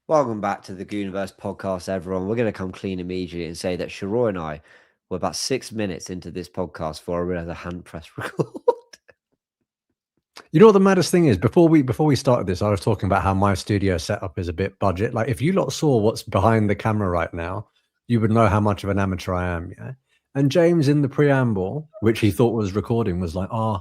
Welcome back to the Goonerverse podcast, everyone. We're going to come clean immediately and say that Sheroy and I were about 6 minutes into this podcast before I realized I hadn't pressed record. You know what the maddest thing is? Before we started this, I was talking about how my studio setup is a bit budget. Like, if you lot saw what's behind the camera right now, you would know how much of an amateur I am. Yeah. And James, in the preamble, which he thought was recording, was like, "Oh,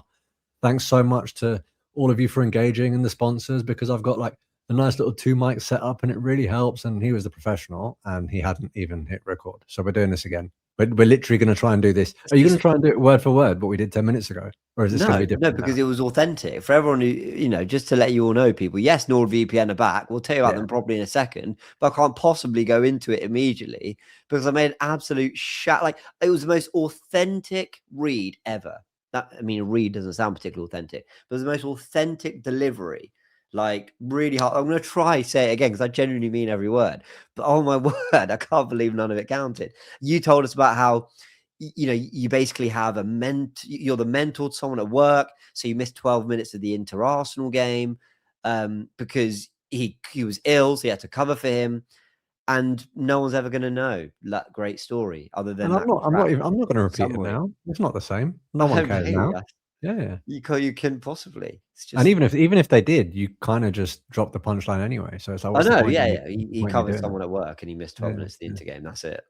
thanks so much to all of you for engaging and the sponsors, because I've got like a nice little 2 mic setup and it really helps." And he was the professional and he hadn't even hit record. So we're doing this again. We're literally going to try and do this. Are you going to try and do it word for word, what we did 10 minutes ago? Or is this going to be different? No, because it was authentic. For everyone who, just to let you all know, people, yes, NordVPN are back. We'll tell you about them properly in a second, but I can't possibly go into it immediately because I made an absolute like, it was the most authentic read ever. A read doesn't sound particularly authentic, but it was the most authentic delivery. Like, really hard. I'm going to try say it again because I genuinely mean every word. But oh my word, I can't believe none of it counted. You told us about how you basically have you're the mentor to someone at work, so you missed 12 minutes of the Inter-Arsenal game because he was ill, so you had to cover for him, and no one's ever going to know that great story other than I'm not going to repeat it now. It's not the same. No one cares now. Yeah. You couldn't possibly. It's just... And even if they did, you kind of just dropped the punchline anyway. So it's like, what's the point? Yeah. He covered someone at work and he missed 12 minutes of the Inter game. That's it.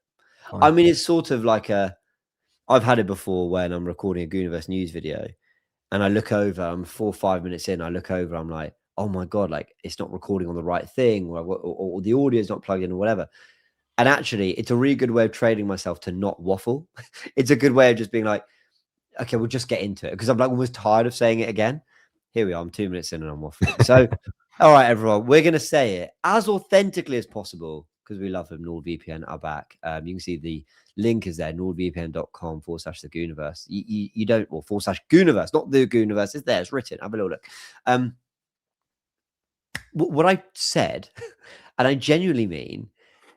Fine. I mean, it's sort of like I've had it before when I'm recording a Goonerverse news video and I look over, I'm 4 or 5 minutes in, I look over, I'm like, oh my God, like it's not recording on the right thing or the audio is not plugged in or whatever. And actually, it's a really good way of training myself to not waffle. It's a good way of just being like, okay, we'll just get into it because I'm like almost tired of saying it again. Here we are, I'm 2 minutes in and I'm waffling. So, all right, everyone, we're going to say it as authentically as possible because we love them. NordVPN are back. You can see the link is there, nordvpn.com/the Goonerverse. You don't, or /Goonerverse, not the Goonerverse. It's there, it's written. Have a little look. What I said, and I genuinely mean,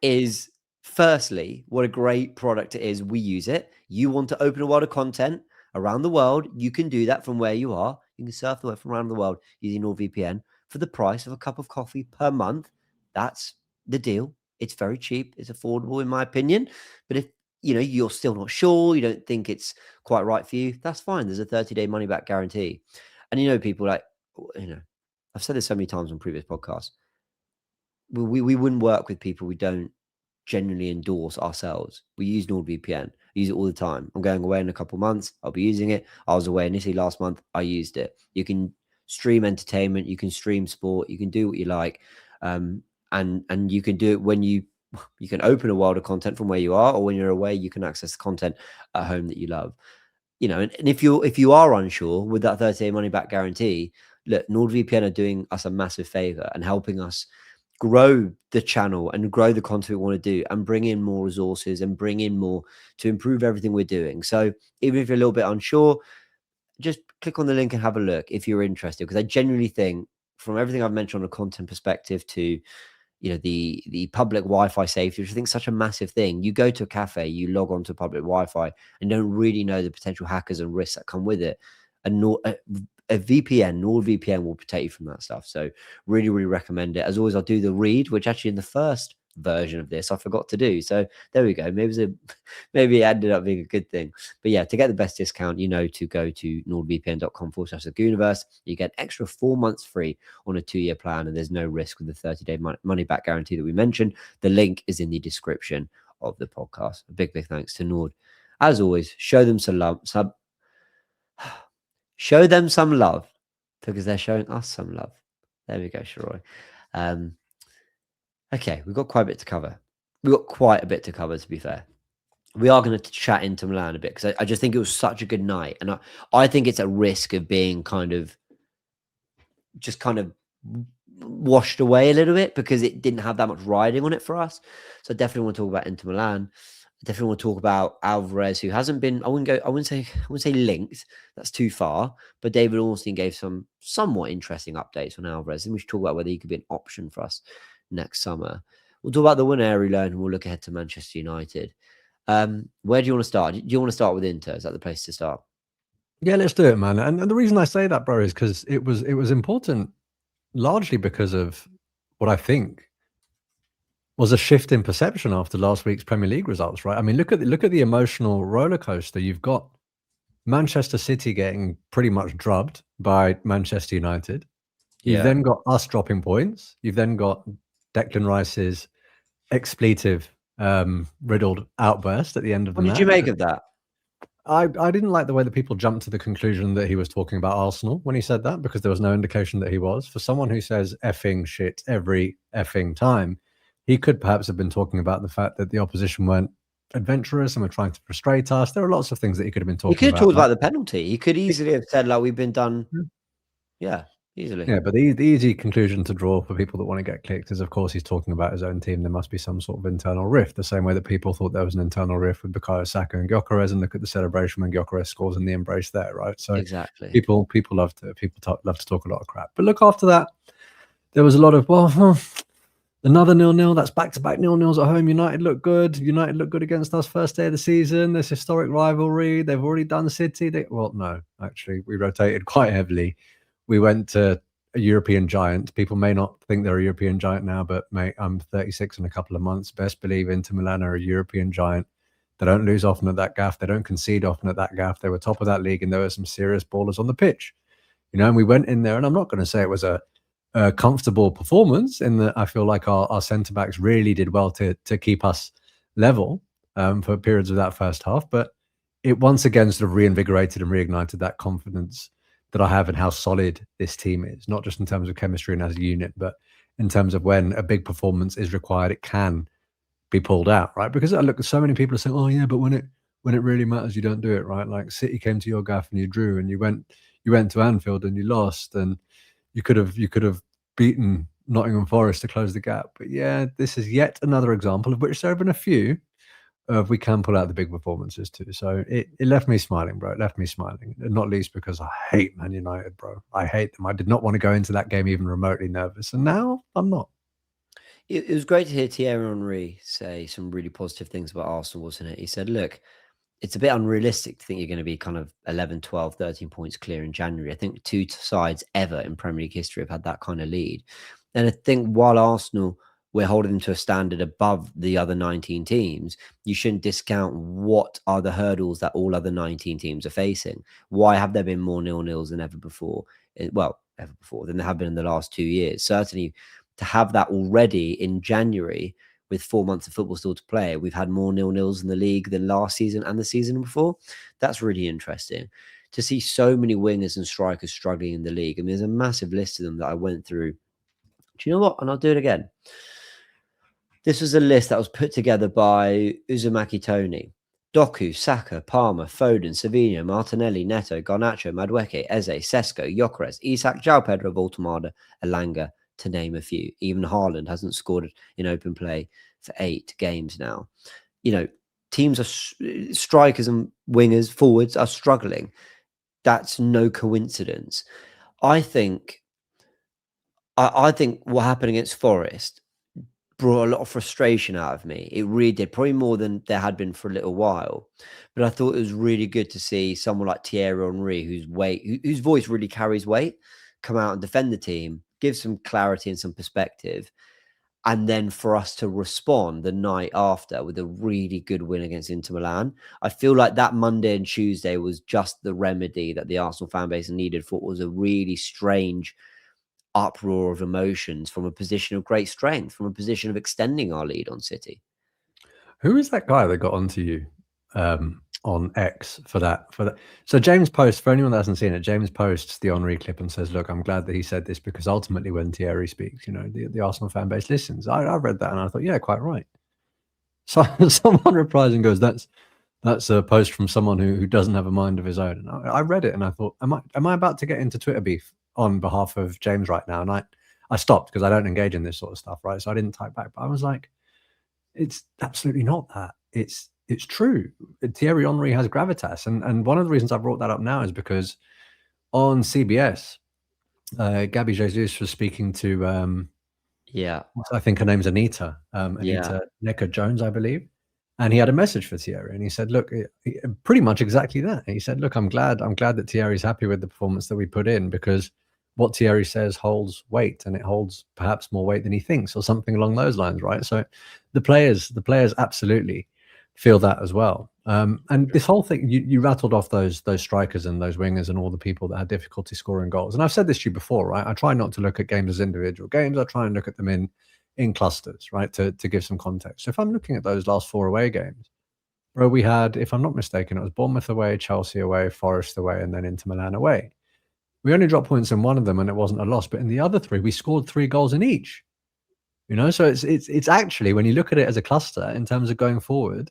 is firstly, what a great product it is. We use it. You want to open a world of content around the world, you can do that from where you are. You can surf the web from around the world using NordVPN for the price of a cup of coffee per month. That's the deal. It's very cheap. It's affordable, in my opinion. But if you're still not sure, you don't think it's quite right for you, that's fine. There's a 30-day money-back guarantee. And people like, I've said this so many times on previous podcasts. We wouldn't work with people we don't genuinely endorse ourselves. We use NordVPN. I use it all the time. I'm going away in a couple of months. I'll be using it. I was away in Italy last month. I used it. You can stream entertainment. You can stream sport. You can do what you like. And you can do it when you can open a world of content from where you are, or when you're away, you can access the content at home that you love. And if you are unsure with that 30-day money back guarantee, look, NordVPN are doing us a massive favor and helping us grow the channel and grow the content we want to do and bring in more resources and bring in more to improve everything we're doing. So even if you're a little bit unsure, just click on the link and have a look if you're interested, because I genuinely think, from everything I've mentioned on a content perspective to the public Wi-Fi safety, which I think is such a massive thing. You go to a cafe, you log on to public Wi-Fi and don't really know the potential hackers and risks that come with it. And a VPN, NordVPN will protect you from that stuff. So really, really recommend it. As always, I'll do the read, which actually in the first version of this I forgot to do. So there we go. Maybe it ended up being a good thing. But yeah, to get the best discount, to go to nordvpn.com/the Goonerverse. You get extra 4 months free on a 2-year plan, and there's no risk with the 30-day money back guarantee that we mentioned. The link is in the description of the podcast. A big thanks to Nord. As always, show them some love. Show them some love because they're showing us some love. There we go, Sheroy. Okay, we've got quite a bit to cover. To be fair. We are going to chat into Milan a bit because I just think it was such a good night. And I think it's at risk of being kind of washed away a little bit because it didn't have that much riding on it for us. So I definitely want to talk about Inter Milan. I definitely want to talk about Alvarez, who hasn't been, I wouldn't say linked. That's too far. But David Ornstein gave some somewhat interesting updates on Alvarez. And we should talk about whether he could be an option for us next summer. We'll talk about the Nwaneri loan and we'll look ahead to Manchester United. Where do you want to start? Do you want to start with Inter? Is that the place to start? Yeah, let's do it, man. And the reason I say that, bro, is because it was important largely because of what I think was a shift in perception after last week's Premier League results, right? I mean, look at the emotional roller coaster. You've got Manchester City getting pretty much drubbed by Manchester United. You've then got us dropping points. You've then got Declan Rice's expletive riddled outburst at the end of the match. What did you make of that? I didn't like the way that people jumped to the conclusion that he was talking about Arsenal when he said that, because there was no indication that he was. For someone who says effing shit every effing time, he could perhaps have been talking about the fact that the opposition weren't adventurous and were trying to frustrate us. There are lots of things that he could have been talking about. He could have talked about the penalty. He could easily have said, like, we've been done. Yeah, easily. Yeah, but the easy conclusion to draw for people that want to get clicked is, of course, he's talking about his own team. There must be some sort of internal rift, the same way that people thought there was an internal rift with Bukayo Saka and Gyökeres, and look at the celebration when Gyökeres scores and the embrace there, right? So exactly, people love to talk a lot of crap. But look, after that, there was a lot of, well, another 0-0. That's back-to-back 0-0s at home. United look good. United look good against us first day of the season. There's historic rivalry. They've already done City. Well, no, actually, we rotated quite heavily. We went to a European giant. People may not think they're a European giant now, but mate, I'm 36 in a couple of months. Best believe Inter Milan are a European giant. They don't lose often at that gaff. They don't concede often at that gaff. They were top of that league, and there were some serious ballers on the pitch. You know, and we went in there, and I'm not going to say it was a comfortable performance, in that I feel like our centre-backs really did well to keep us level for periods of that first half, but it once again sort of reinvigorated and reignited that confidence that I have in how solid this team is, not just in terms of chemistry and as a unit, but in terms of when a big performance is required, it can be pulled out, right? Because I look, so many people are saying, oh yeah, but when it really matters, you don't do it, right? Like City came to your gaff and you drew, and you went to Anfield and you lost, and you could have beaten Nottingham Forest to close the gap. But yeah, this is yet another example, of which there have been a few, of we can pull out the big performances too. So it left me smiling, bro. It left me smiling, and not least because I hate Man United, bro. I hate them. I did not want to go into that game even remotely nervous, and now I'm not. It was great to hear Thierry Henry say some really positive things about Arsenal, wasn't it? He said, look, it's a bit unrealistic to think you're going to be kind of 11, 12, 13 points clear in January. I think two sides ever in Premier League history have had that kind of lead. And I think while Arsenal, we're holding them to a standard above the other 19 teams, you shouldn't discount what are the hurdles that all other 19 teams are facing. Why have there been more 0-0s than ever before? Well, ever before than there have been in the last 2 years. Certainly to have that already in January, with 4 months of football still to play, we've had more 0-0s in the league than last season and the season before. That's really interesting to see so many wingers and strikers struggling in the league. I mean, there's a massive list of them that I went through. Do you know what? And I'll do it again. This was a list that was put together by Uzumaki Tony. Doku, Saka, Palmer, Foden, Savinho, Martinelli, Neto, Garnacho, Madueke, Eze, Sesko, Gyökeres, Isak, João Pedro, Voltemada, Elanga, to name a few. Even Haaland hasn't scored in open play for 8 games now. You know, teams are strikers and wingers, forwards are struggling. That's no coincidence. I think what happened against Forest brought a lot of frustration out of me. It really did, probably more than there had been for a little while. But I thought it was really good to see someone like Thierry Henry, whose voice really carries weight, come out and defend the team, give some clarity and some perspective, and then for us to respond the night after with a really good win against Inter Milan. I feel like that Monday and Tuesday was just the remedy that the Arsenal fan base needed for what was a really strange uproar of emotions from a position of great strength, from a position of extending our lead on City. Who is that guy that got onto you on X for that? So James posts, for anyone that hasn't seen it, James posts the Henry clip and says, look, I'm glad that he said this, because ultimately when Thierry speaks, you know, the Arsenal fan base listens. I read that and I thought, yeah, quite right. So someone replies and goes, that's a post from someone who doesn't have a mind of his own. And I read it and I thought, am I about to get into Twitter beef on behalf of James right now? And I stopped, because I don't engage in this sort of stuff, right? So I didn't type back, but I was like, it's absolutely not that. It's true. Thierry Henry has gravitas. And one of the reasons I brought that up now is because on CBS, Gabby Jesus was speaking to, I think her name's Anita Necker-Jones, I believe. And he had a message for Thierry, and he said, look, pretty much exactly that. He said, look, I'm glad that Thierry's happy with the performance that we put in, because what Thierry says holds weight, and it holds perhaps more weight than he thinks, or something along those lines, right? So the players absolutely feel that as well. And this whole thing, you rattled off those strikers and those wingers and all the people that had difficulty scoring goals. And I've said this to you before, right? I try not to look at games as individual games. I try and look at them in clusters, right? To give some context. So if I'm looking at those last 4 away games, bro, we had, if I'm not mistaken, it was Bournemouth away, Chelsea away, Forest away, and then Inter Milan away. We only dropped points in one of them, and it wasn't a loss. But in the other 3, we scored 3 goals in each. You know, so it's actually, when you look at it as a cluster in terms of going forward,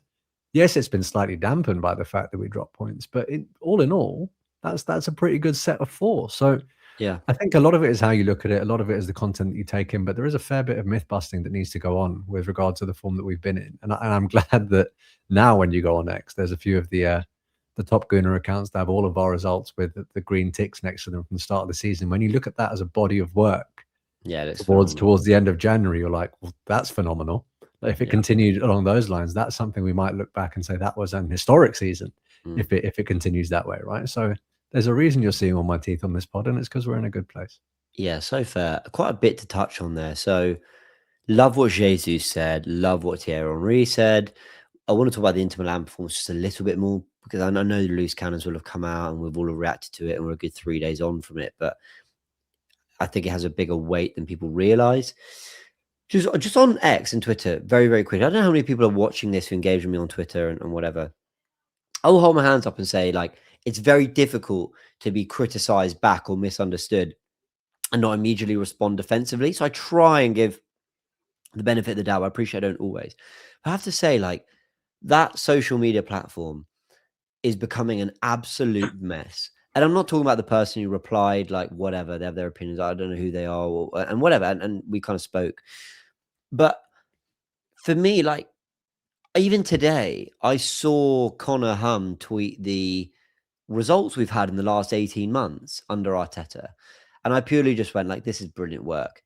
yes, it's been slightly dampened by the fact that we dropped points, but all in all, that's a pretty good set of 4. So Yeah. I think a lot of it is how you look at it. A lot of it is the content that you take in, but there is a fair bit of myth busting that needs to go on with regard to the form that we've been in. And I'm glad that now when you go on X, there's a few of the top Gooner accounts that have all of our results with the green ticks next to them from the start of the season. When you look at that as a body of work, yeah, that's towards the end of January, you're like, well, that's phenomenal. If it continued along those lines, that's something we might look back and say that was an historic season if it continues that way, right? So there's a reason you're seeing all my teeth on this pod, and it's because we're in a good place. Yeah, so fair. Quite a bit to touch on there. So love what Jesus said, love what Thierry Henry said. I want to talk about the Inter Milan performance just a little bit more, because I know the loose cannons will have come out and we've all reacted to it and we're a good 3 days on from it, but I think it has a bigger weight than people realize. Just on X and Twitter, very, very quick. I don't know how many people are watching this who engage with me on Twitter and whatever. I'll hold my hands up and say, like, it's very difficult to be criticized back or misunderstood and not immediately respond defensively. So I try and give the benefit of the doubt. I appreciate I don't always. I have to say, like, that social media platform is becoming an absolute mess. And I'm not talking about the person who replied, like, whatever, they have their opinions. I don't know who they are and whatever. And we kind of spoke. But for me, like, even today, I saw Connor Hum tweet the results we've had in the last 18 months under Arteta. And I purely just went, like, this is brilliant work.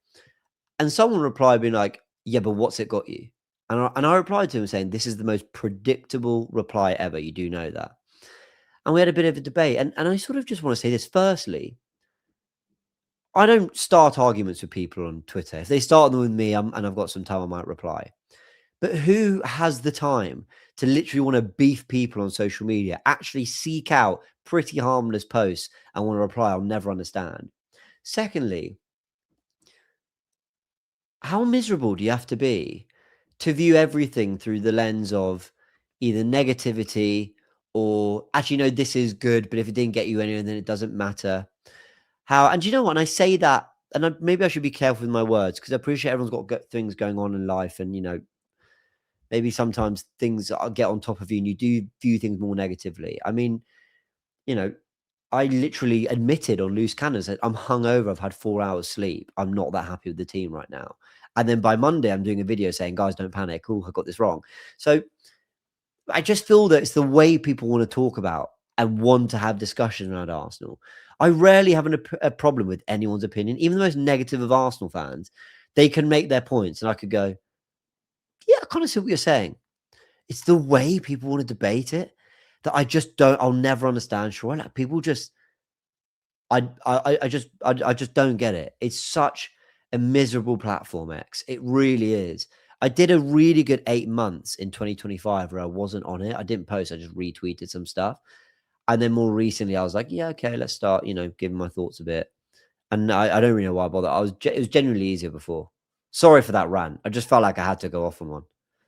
And someone replied being like, yeah, but what's it got you? And I replied to him saying, this is the most predictable reply ever. You do know that. And we had a bit of a debate. And I sort of just want to say this. Firstly, I don't start arguments with people on Twitter. If they start them with me and I've got some time, I might reply. But who has the time to literally want to beef people on social media, actually seek out pretty harmless posts and want to reply? I'll never understand. Secondly, how miserable do you have to be to view everything through the lens of either negativity or actually, no, this is good, but if it didn't get you anywhere, then it doesn't matter. And you know what? And I say that, and maybe I should be careful with my words, because I appreciate everyone's got things going on in life, and, you know, maybe sometimes things get on top of you and you do view things more negatively. I mean, you know, I literally admitted on Loose Cannons that I'm hungover. I've had 4 hours sleep. I'm not that happy with the team right now. And then by Monday, I'm doing a video saying, guys, don't panic. Oh, I got this wrong. So I just feel that it's the way people want to talk about and want to have discussion around Arsenal. I rarely have a problem with anyone's opinion, even the most negative of Arsenal fans. They can make their points and I could go, yeah, I kind of see what you're saying. It's the way people want to debate it that I'll never understand. Sure, like people just, I just don't get it. It's such a miserable platform, X. It really is. I did a really good 8 months in 2025 where I wasn't on it. I didn't post. I just retweeted some stuff. And then more recently, I was like, yeah, okay, let's start, you know, giving my thoughts a bit. And I don't really know why I bother. It was genuinely easier before. Sorry for that rant. I just felt like I had to go off on one.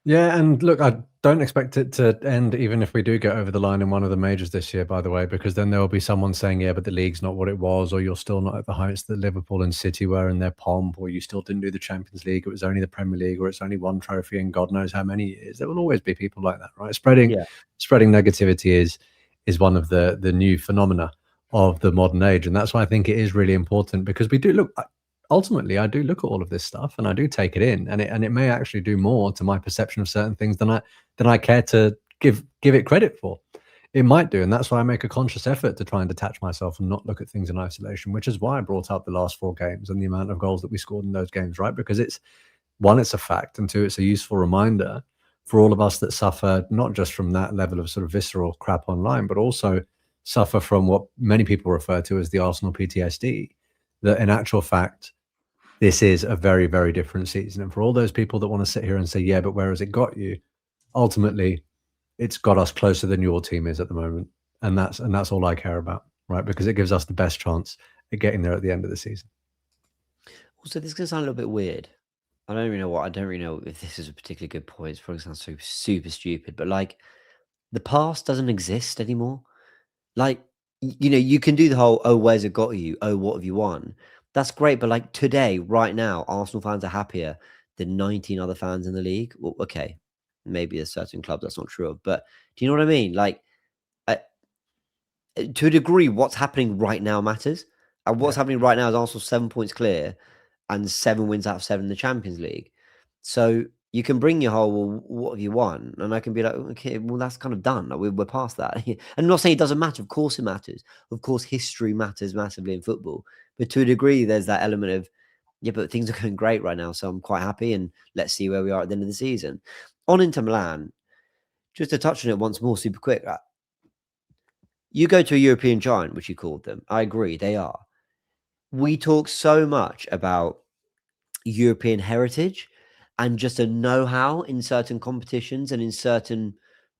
Yeah, and look, I don't expect it to end even if we do get over the line in one of the majors this year, by the way, because then there will be someone saying, yeah, but the league's not what it was, or you're still not at the heights that Liverpool and City were in their pomp, or you still didn't do the Champions League, it was only the Premier League, or it's only one trophy in God knows how many years. There will always be people like that, right? Spreading negativity is one of the new phenomena of the modern age. And that's why I think it is really important, because we do look... Ultimately, I do look at all of this stuff and I do take it in, and it may actually do more to my perception of certain things than I care to give it credit for. It might do, and that's why I make a conscious effort to try and detach myself and not look at things in isolation, which is why I brought up the last 4 games and the amount of goals that we scored in those games, right? Because it's a fact, and 2, it's a useful reminder for all of us that suffer not just from that level of sort of visceral crap online, but also suffer from what many people refer to as the Arsenal PTSD. that in actual fact, this is a very, very different season. And for all those people that want to sit here and say, yeah, but where has it got you? Ultimately, it's got us closer than your team is at the moment. And that's all I care about, right? Because it gives us the best chance at getting there at the end of the season. Also, this is going to sound a little bit weird. I don't really know if this is a particularly good point. It's probably sounds so super stupid, but like the past doesn't exist anymore. Like, you can do the whole, oh, where's it got you? Oh, what have you won? That's great. But like today, right now, Arsenal fans are happier than 19 other fans in the league. Well, okay, maybe there's certain clubs that's not true of, but do you know what I mean? Like, to a degree, what's happening right now matters. And what's happening right now is Arsenal 7 points clear and 7 wins out of 7 in the Champions League. So you can bring your whole, well, what have you won? And I can be like, okay, well, that's kind of done. Like, we're past that. And I'm not saying it doesn't matter. Of course it matters. Of course, history matters massively in football. But to a degree, there's that element of, yeah, but things are going great right now. So I'm quite happy. And let's see where we are at the end of the season. On Inter Milan, just to touch on it once more, super quick. You go to a European giant, which you called them. I agree, they are. We talk so much about European heritage and just a know-how in certain competitions and in certain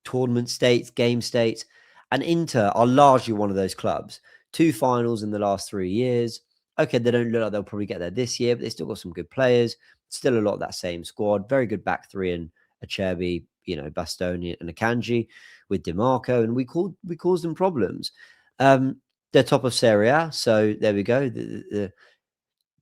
tournament states, game states. And Inter are largely one of those clubs. 2 finals in the last 3 years. Okay, they don't look like they'll probably get there this year, but they still got some good players. Still a lot of that same squad. Very good back three in Acerbi, Bastoni and Akanji with DiMarco, and we caused them problems. They're top of Serie A, so there we go. The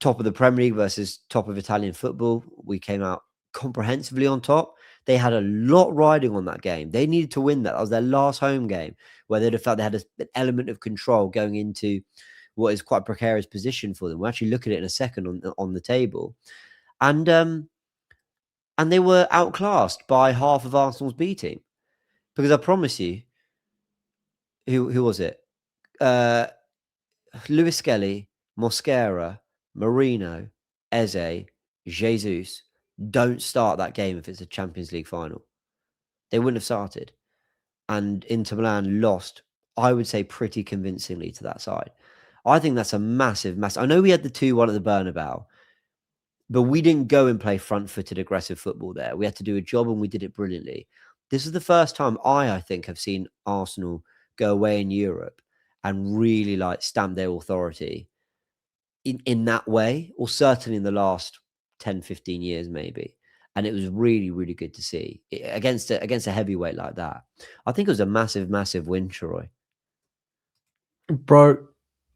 top of the Premier League versus top of Italian football. We came out comprehensively on top. They had a lot riding on that game. They needed to win that. That was their last home game where they'd have felt they had an element of control going into what is quite a precarious position for them. We'll actually look at it in a second on the table. And they were outclassed by half of Arsenal's B team. Because I promise you, who was it? Lewis Skelly, Mosquera, Marino, Eze, Jesus don't start that game if it's a Champions League final. They wouldn't have started. And Inter Milan lost, I would say, pretty convincingly to that side. I think that's a massive. I know we had the 2-1 at the Bernabeu, but we didn't go and play front-footed, aggressive football there. We had to do a job, and we did it brilliantly. This is the first time I think, have seen Arsenal go away in Europe and really stamp their authority in that way, or certainly in the last 10, 15 years, maybe. And it was really, really good to see against a heavyweight like that. I think it was a massive, massive win, Sheroy. Bro,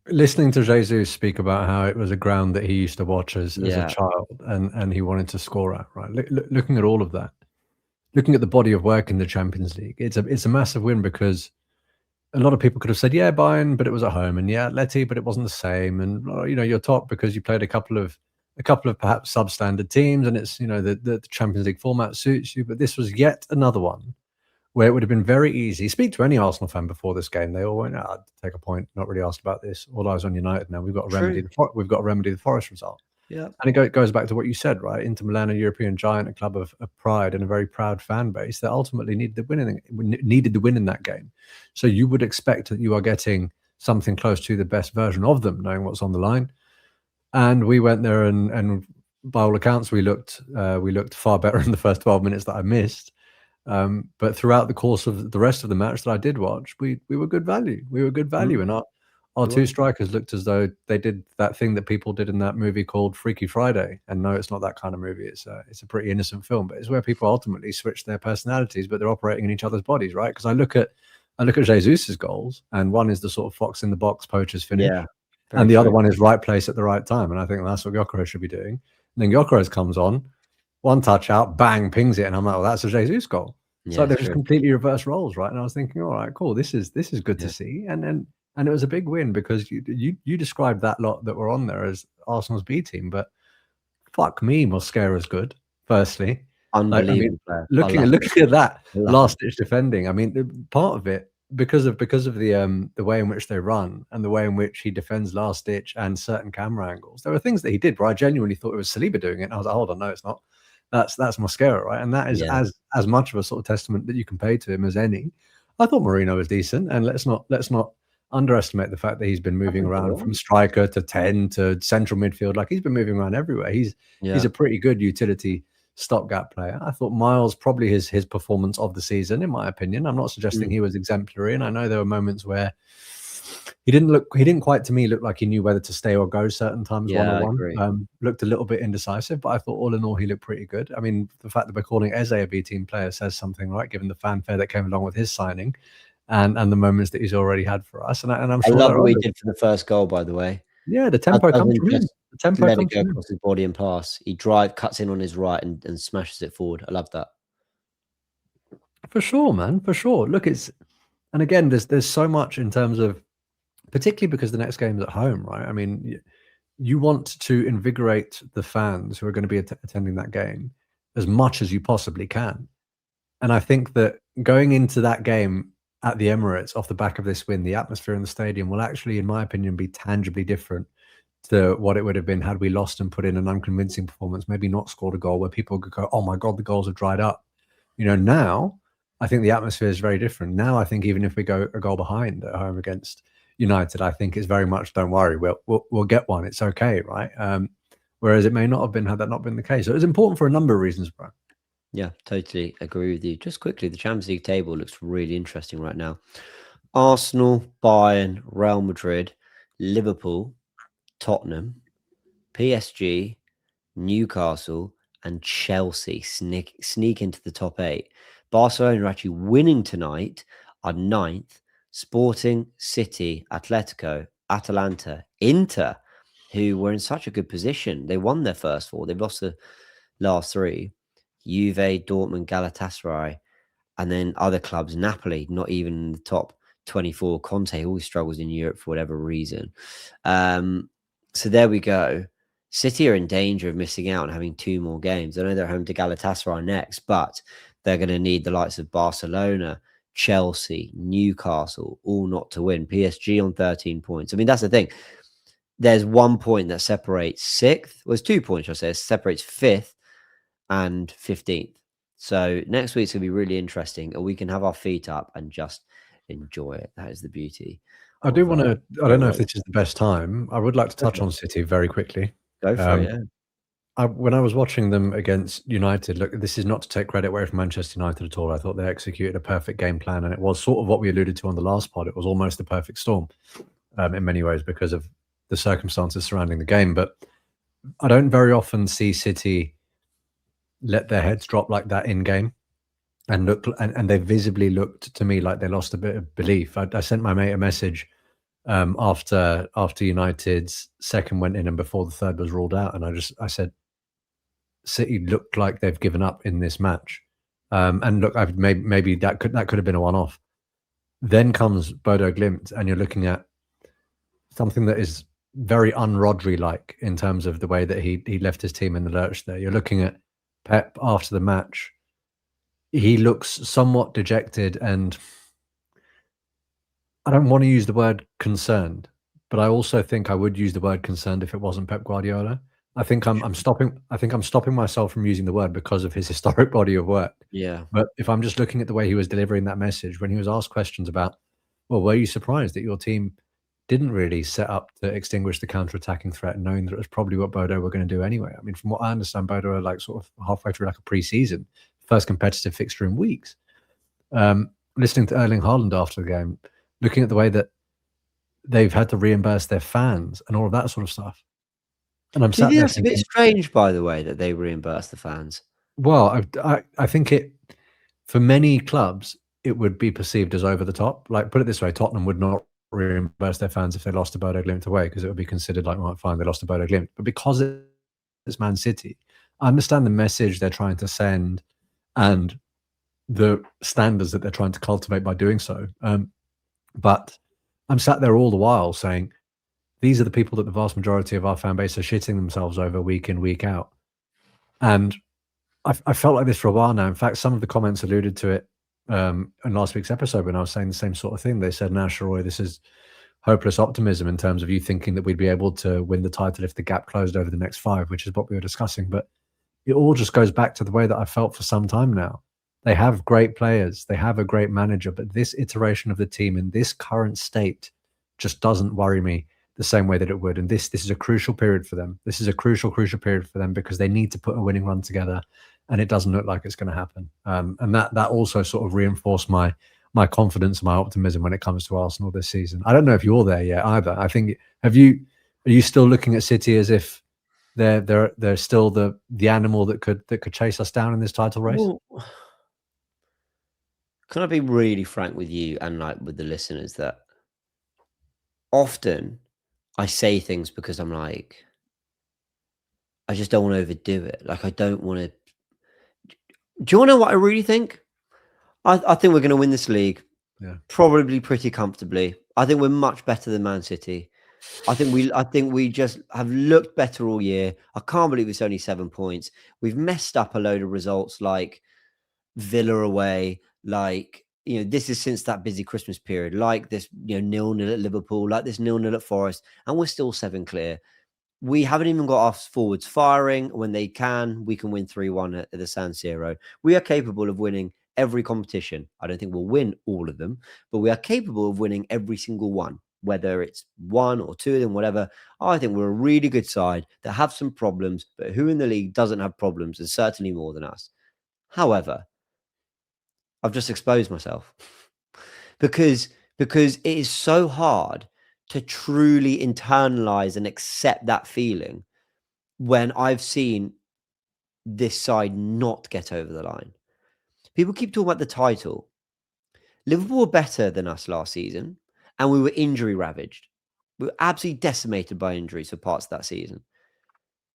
listening to Jesus speak about how it was a ground that he used to watch as a child and he wanted to score at, right? Looking at all of that, looking at the body of work in the Champions League, it's a massive win because a lot of people could have said, yeah, Bayern, but it was at home, and yeah, Atleti, but it wasn't the same, and you're top because you played a couple of perhaps substandard teams, and it's the Champions League format suits you. But this was yet another one where it would have been very easy. Speak to any Arsenal fan before this game, they all went, take a point, not really asked about this. All eyes on United now. We've got to remedy the Forest result. Yeah, and it goes back to what you said, right? Inter Milan, a European giant, a club of pride and a very proud fan base that ultimately needed the win in that game. So you would expect that you are getting something close to the best version of them, knowing what's on the line. And we went there, and by all accounts, we looked far better in the first 12 minutes that I missed. But throughout the course of the rest of the match that I did watch, we were good value. And our 2 strikers looked as though they did that thing that people did in that movie called Freaky Friday. And no, it's not that kind of movie. It's a pretty innocent film, but it's where people ultimately switch their personalities, but they're operating in each other's bodies, right? Because I look at Jesus's goals, and one is the sort of fox in the box poacher's finish, and the other one is right place at the right time. And I think that's what Gyökeres should be doing. And then Gyökeres comes on, one touch out, bang, pings it, and I'm like, well, that's a Jesus goal. So they're just completely reverse roles, right? And I was thinking, all right, cool, this is good to see. And it was a big win because you described that lot that were on there as Arsenal's B team, but fuck me, Mosquera's good. Firstly, unbelievable. Looking at that last ditch defending. I mean, part of it because of the way in which they run and the way in which he defends last ditch and certain camera angles. There were things that he did where I genuinely thought it was Saliba doing it, and I was like, hold on, no, it's not. That's Mosquera, right? And that is as much of a sort of testament that you can pay to him as any. I thought Marino was decent, and let's not underestimate the fact that he's been moving around from striker to 10 to central midfield. Like, he's been moving around everywhere. He's a pretty good utility stopgap player. I thought Miles probably his performance of the season, in my opinion. I'm not suggesting he was exemplary, and I know there were moments where he didn't quite, to me, look like he knew whether to stay or go certain times one-on-one. Looked a little bit indecisive, but I thought all in all he looked pretty good. I mean, the fact that we're calling Eze a B team player says something, right? Given the fanfare that came along with his signing, and the moments that he's already had for us. And I'm sure I love what he did for the first goal, by the way. Yeah, the tempo comes from him. The tempo let comes it go from him. across his body and pass. He cuts in on his right and smashes it forward. I love that. For sure, man. For sure. Look, and again, there's so much in terms of, particularly because the next game's at home, right? I mean, you want to invigorate the fans who are going to be attending that game as much as you possibly can. And I think that going into that game at the Emirates off the back of this win, the atmosphere in the stadium will actually, in my opinion, be tangibly different to what it would have been had we lost and put in an unconvincing performance, maybe not scored a goal where people could go, oh my God, the goals have dried up. Now I think the atmosphere is very different. Now I think even if we go a goal behind at home against United, I think it's very much, don't worry, we'll get one. It's okay, right? Whereas it may not have been had that not been the case. So it's important for a number of reasons, bro. Yeah, totally agree with you. Just quickly, the Champions League table looks really interesting right now. Arsenal, Bayern, Real Madrid, Liverpool, Tottenham, PSG, Newcastle, and Chelsea sneak into the top 8. Barcelona are actually winning tonight, are 9th. Sporting, City, Atletico, Atalanta, Inter, who were in such a good position. They won their first 4. They've lost the last 3. Juve, Dortmund, Galatasaray, and then other clubs. Napoli, not even in the top 24. Conte always struggles in Europe for whatever reason. So there we go. City are in danger of missing out and having 2 more games. I know they're home to Galatasaray next, but they're going to need the likes of Barcelona, Chelsea, Newcastle, all not to win. PSG on 13 points. I mean, that's the thing. There's 1 point that separates 6th. Well, there's 2 points, I say, separates 5th and 15th. So next week's going to be really interesting, and we can have our feet up and just enjoy it. That is the beauty. I do want to, I don't know if this is the best time. I would like to touch on City very quickly. Go for it, yeah. When I was watching them against United, look, this is not to take credit away from Manchester United at all. I thought they executed a perfect game plan, and it was sort of what we alluded to on the last pod. It was almost a perfect storm in many ways because of the circumstances surrounding the game. But I don't very often see City let their heads drop like that in game, and they visibly looked to me like they lost a bit of belief. I sent my mate a message after United's second went in and before the third was ruled out, and I said, City looked like they've given up in this match, and look, maybe that could have been a one-off. Then comes Bodo Glimt, and you're looking at something that is very un-Rodri-like in terms of the way that he left his team in the lurch there. You're looking at Pep after the match. He looks somewhat dejected, and I don't want to use the word concerned, but I also think I would use the word concerned if it wasn't Pep Guardiola. I think I'm stopping myself from using the word because of his historic body of work. Yeah. But if I'm just looking at the way he was delivering that message, when he was asked questions about, well, were you surprised that your team didn't really set up to extinguish the counter-attacking threat, knowing that it was probably what Bodo were going to do anyway? I mean, from what I understand, Bodo are like sort of halfway through like a pre-season, first competitive fixture in weeks. Listening to Erling Haaland after the game, looking at the way that they've had to reimburse their fans and all of that sort of stuff. And I'm sat there that's thinking, a bit strange, by the way, that they reimburse the fans. Well, I think for many clubs, it would be perceived as over the top. Like, put it this way, Tottenham would not reimburse their fans if they lost to Bodo Glimt away, because it would be considered like, well, fine, they lost to Bodo Glimt. But because it's Man City, I understand the message they're trying to send and the standards that they're trying to cultivate by doing so. But I'm sat there all the while saying, these are the people that the vast majority of our fan base are shitting themselves over week in, week out. And I felt like this for a while now. In fact, some of the comments alluded to it in last week's episode when I was saying the same sort of thing. They said, now, Sheroy, this is hopeless optimism in terms of you thinking that we'd be able to win the title if the gap closed over the next 5, which is what we were discussing. But it all just goes back to the way that I felt for some time now. They have great players. They have a great manager. But this iteration of the team in this current state just doesn't worry me the same way that it would. And this is a crucial period for them. This is a crucial period for them because they need to put a winning run together, and it doesn't look like it's going to happen. And that also sort of reinforced my confidence and my optimism when it comes to Arsenal this season. I don't know if you're there yet either. I think are you still looking at City as if they're still the animal that could chase us down in this title race? Well, can I be really frank with you and like with the listeners that often I say things because I'm like, I just don't want to overdo it. Like I don't want to. Do you want to know what I really think? I think we're going to win this league. Yeah. Probably pretty comfortably. I think we're much better than Man City. I think we just have looked better all year. I can't believe it's only 7 points. We've messed up a load of results like Villa away, like, you know, this is since that busy Christmas period, like this, you know, 0-0 at Liverpool, like this 0-0 at Forest, and we're still 7 clear. We haven't even got our forwards firing. When they can, we can win 3-1 at the San Siro. We are capable of winning every competition. I don't think we'll win all of them, but we are capable of winning every single one, whether it's 1 or 2 of them, whatever. I think we're a really good side that have some problems, but who in the league doesn't have problems, and certainly more than us. However, I've just exposed myself because it is so hard to truly internalize and accept that feeling when I've seen this side not get over the line. People keep talking about the title. Liverpool were better than us last season, and we were injury ravaged. We were absolutely decimated by injuries for parts of that season.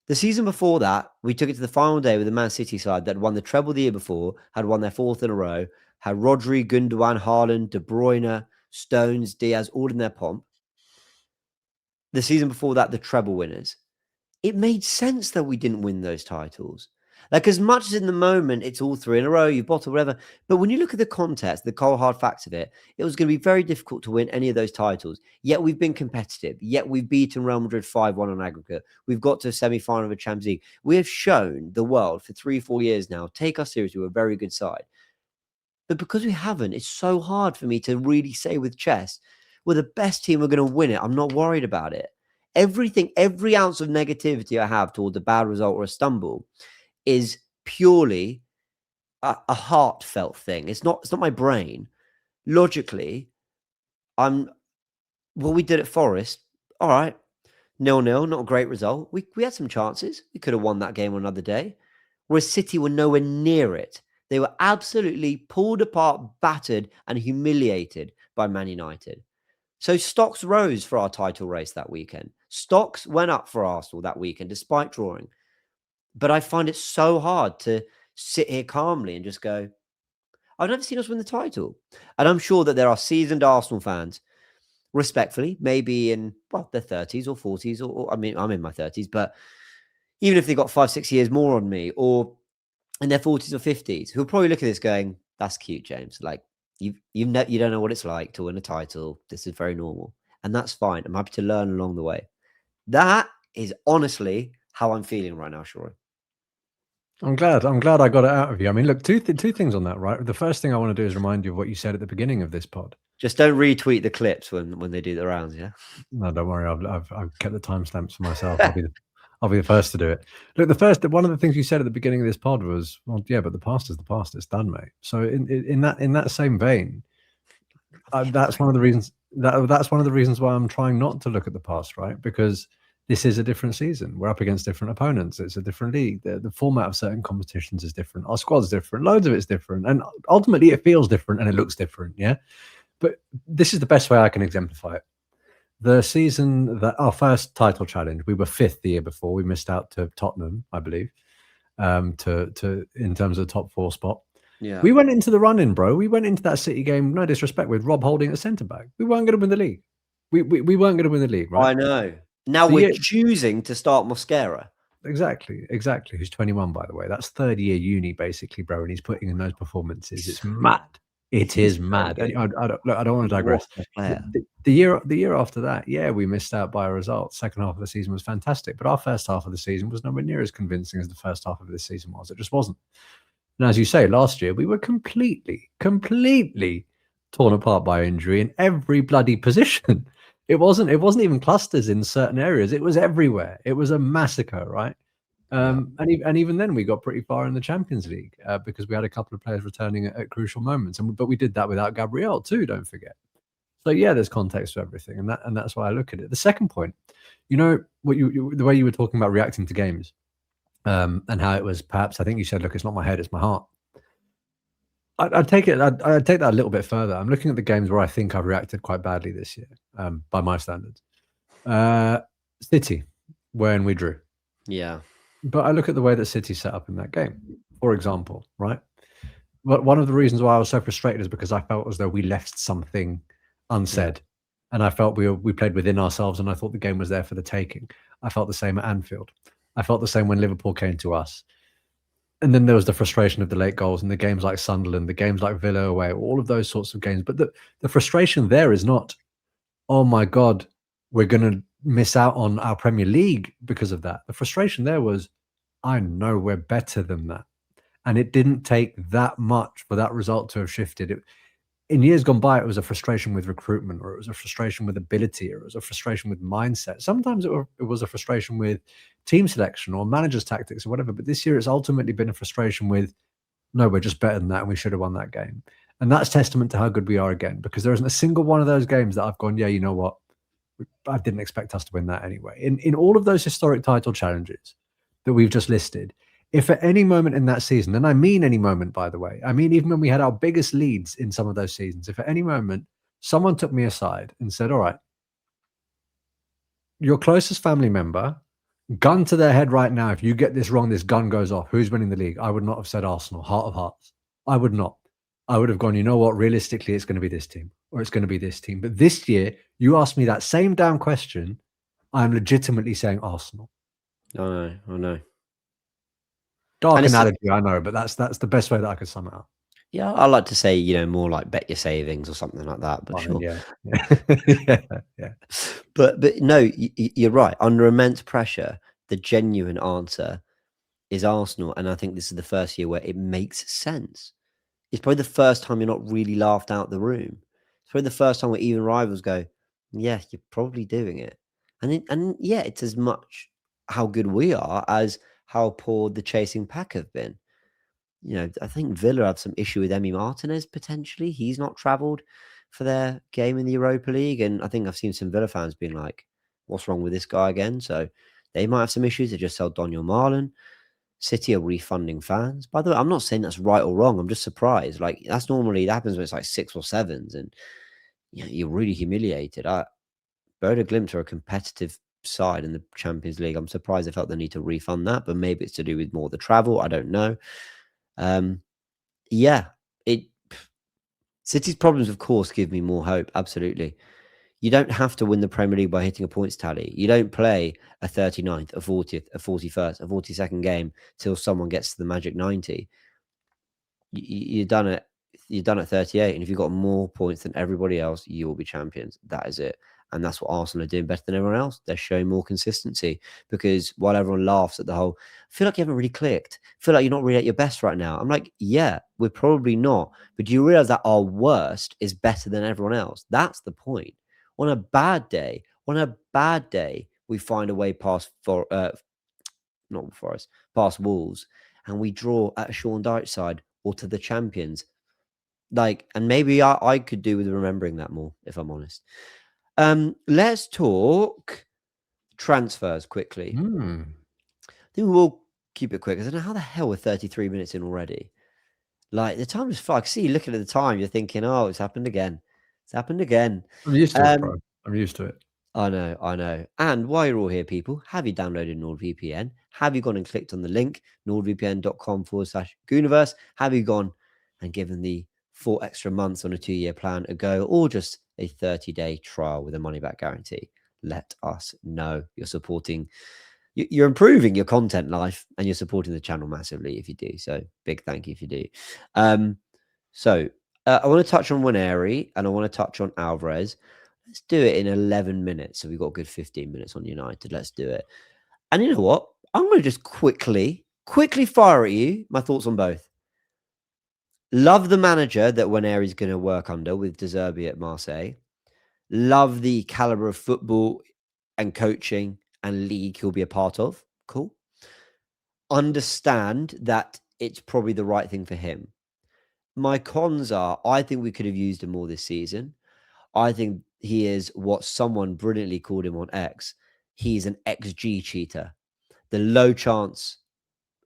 The season before that, we took it to the final day with the Man City side that won the treble the year before, had won their 4th in a row, had Rodri, Gundogan, Haaland, De Bruyne, Stones, Diaz, all in their pomp. The season before that, the treble winners. It made sense that we didn't win those titles. Like, as much as in the moment, it's all 3 in a row, you've bottled whatever. But when you look at the context, the cold hard facts of it, it was going to be very difficult to win any of those titles. Yet we've been competitive. Yet we've beaten Real Madrid 5-1 on aggregate. We've got to a semi-final of a Champions League. We have shown the world for 3-4 years now, take us seriously, we're a very good side. But because we haven't, it's so hard for me to really say with chest, we're the best team, we're going to win it. I'm not worried about it. Everything, every ounce of negativity I have toward a bad result or a stumble is purely a heartfelt thing. It's not my brain. Logically, what we did at Forest, all right, 0-0, not a great result. We had some chances. We could have won that game on another day. Whereas City were nowhere near it. They were absolutely pulled apart, battered, and humiliated by Man United. So stocks rose for our title race that weekend. Stocks went up for Arsenal that weekend, despite drawing. But I find it so hard to sit here calmly and just go, I've never seen us win the title. And I'm sure that there are seasoned Arsenal fans, respectfully, maybe in, well, their 30s or 40s, or I mean, I'm in my 30s, but even if they got 5-6 years more on me, or in their 40s or 50s, who'll probably look at this going, that's cute, James. Like, you don't know what it's like to win a title. This is very normal. And that's fine. I'm happy to learn along the way. That is honestly how I'm feeling right now, Sheroy. I'm glad I got it out of you. I mean, look, two things on that, right? The first thing I want to do is remind you of what you said at the beginning of this pod. Just don't retweet the clips when they do the rounds, yeah? No, don't worry. I've kept the timestamps for myself. I'll be the first to do it. Look, one of the things you said at the beginning of this pod was, well, yeah, but the past is the past. It's done, mate. So in that same vein, that's one of the reasons why I'm trying not to look at the past, right? Because this is a different season. We're up against different opponents. It's a different league. The format of certain competitions is different. Our squad's different. Loads of it's different. And ultimately, it feels different and it looks different, yeah? But this is the best way I can exemplify it. The season that our first title challenge, we were 5th the year before. We missed out to Tottenham, I believe, to in terms of the top 4 spot. Yeah. We went into the run-in, bro. We went into that City game, no disrespect, with Rob Holding at centre-back. We weren't going to win the league. We weren't going to win the league, right? I know. Now we're choosing to start Mosquera. Exactly. Who's 21, by the way. That's 3rd-year uni, basically, bro, and he's putting in those performances. It's mad. It is mad. I don't want to digress. The year after that, yeah, we missed out by a result. Second half of the season was fantastic, but our first half of the season was nowhere near as convincing as the first half of this season was. It just wasn't. And as you say, last year we were completely torn apart by injury in every bloody position. It wasn't even clusters in certain areas. It was everywhere. It was a massacre, right? And even then, we got pretty far in the Champions League because we had a couple of players returning at crucial moments, but we did that without Gabriel too. Don't forget. So yeah, there's context to everything, and that's why I look at it. The second point, you know, what the way you were talking about reacting to games, and how it was perhaps, I think you said, look, it's not my head, it's my heart. I'd take it. I'd take that a little bit further. I'm looking at the games where I think I've reacted quite badly this year, by my standards. City, when we drew. Yeah. But I look at the way that City set up in that game, for example, right? But one of the reasons why I was so frustrated is because I felt as though we left something unsaid, and I felt we played within ourselves, and I thought the game was there for the taking. I felt the same at Anfield. I felt the same when Liverpool came to us. And then there was the frustration of the late goals and the games like Sunderland, the games like Villa away, all of those sorts of games. But the frustration there is not, oh my God, we're going to miss out on our Premier League because of that. The frustration there was, I know we're better than that. And it didn't take that much for that result to have shifted. In years gone by, it was a frustration with recruitment, or it was a frustration with ability, or it was a frustration with mindset. Sometimes it was a frustration with team selection or managers' tactics or whatever. But this year, it's ultimately been a frustration with, no, we're just better than that, and we should have won that game. And that's testament to how good we are again, because there isn't a single one of those games that I've gone, yeah, you know what, I didn't expect us to win that anyway. In all of those historic title challenges that we've just listed, if at any moment in that season, and I mean any moment, by the way, I mean even when we had our biggest leads in some of those seasons, if at any moment someone took me aside and said, all right, your closest family member, gun to their head right now, if you get this wrong, this gun goes off, who's winning the league? I would not have said Arsenal, heart of hearts. I would not. I would have gone, you know what, realistically, it's going to be this team, or it's going to be this team. But this year, you asked me that same damn question, I'm legitimately saying Arsenal. I know. Dark analogy, I know, but that's the best way that I could sum it up. Yeah, I like to say, you know, more like bet your savings or something like that. But sure, yeah. But no, you're right. Under immense pressure, the genuine answer is Arsenal, and I think this is the first year where it makes sense. It's probably the first time you're not really laughed out the room. It's probably the first time where even rivals go, "Yeah, you're probably doing it," and yeah, it's as much how good we are as how poor the chasing pack have been. You know, I think Villa have some issue with Emi Martinez potentially. He's not travelled for their game in the Europa League, and I think I've seen some Villa fans being like, "What's wrong with this guy again?" So they might have some issues. They just sold Daniel Marlon. City are refunding fans. By the way, I'm not saying that's right or wrong. I'm just surprised. Like that happens when it's like 6 or 7s, and you know, you're really humiliated. Bodo Glimt are a competitive side in the Champions League. I'm surprised they felt the need to refund that, but maybe it's to do with more the travel. I don't know. Yeah, City's problems, of course, give me more hope. Absolutely. You don't have to win the Premier League by hitting a points tally. You don't play a 39th, a 40th, a 41st, a 42nd game till someone gets to the magic 90. You're done at 38, and if you've got more points than everybody else, you will be champions. That is it. And that's what Arsenal are doing better than everyone else. They're showing more consistency, because while everyone laughs at the whole, I feel like you haven't really clicked. I feel like you're not really at your best right now. I'm like, yeah, we're probably not. But do you realize that our worst is better than everyone else? That's the point. On a bad day, we find a way past past Wolves, and we draw at a Sean Dyche side or to the champions. Like, and maybe I could do with remembering that more, if I'm honest. Let's talk transfers quickly. I think we will keep it quick. I don't know how the hell we're 33 minutes in already. Like, the time is fine. I see you looking at the time, you're thinking, oh, it's happened again. It's happened again. I'm used to it, bro. I'm used to it. I know. And while you're all here, people, have you downloaded NordVPN? Have you gone and clicked on the link, nordvpn.com/Goonerverse? Have you gone and given the 4 extra months on a 2-year plan a go, or just a 30-day trial with a money-back guarantee? Let us know. You're improving your content life, and you're supporting the channel massively if you do. So big thank you if you do. So I want to touch on Nwaneri, and I want to touch on Alvarez. Let's do it in 11 minutes. So we've got a good 15 minutes on United. Let's do it. And you know what? I'm going to just quickly fire at you my thoughts on both. Love the manager that Nwaneri is going to work under with De Zerbi at Marseille. Love the caliber of football and coaching and league he'll be a part of. Cool. Understand that it's probably the right thing for him. My cons are, I think we could have used him more this season. I think he is what someone brilliantly called him on X. He's an XG cheater. The low chance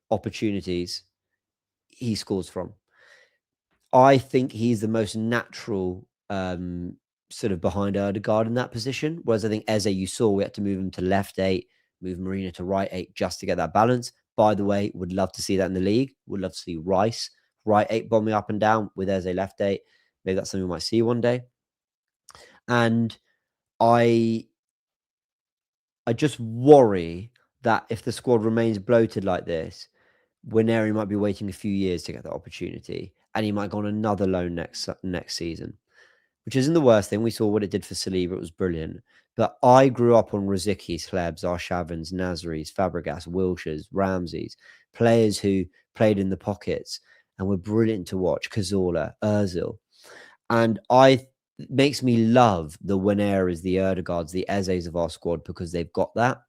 opportunities he scores from. I think he's the most natural sort of behind Erdegaard in that position. Whereas I think Eze, you saw we had to move him to left 8, move Marina to right 8 just to get that balance. By the way, would love to see that in the league. Would love to see Rice right 8 bombing up and down with Eze left 8. Maybe that's something we might see one day. And I just worry that if the squad remains bloated like this, Nwaneri might be waiting a few years to get that opportunity, and he might go on another loan next season, which isn't the worst thing. We saw what it did for Saliba; it was brilliant. But I grew up on Rosickis, Hlebs, Arshavins, Nazaris, Fabregas, Wilshires, Ramses, players who played in the pockets and were brilliant to watch. Cazorla, Özil, and it makes me love the Nwaneris, the Erdegaards, the Ezes of our squad because they've got that.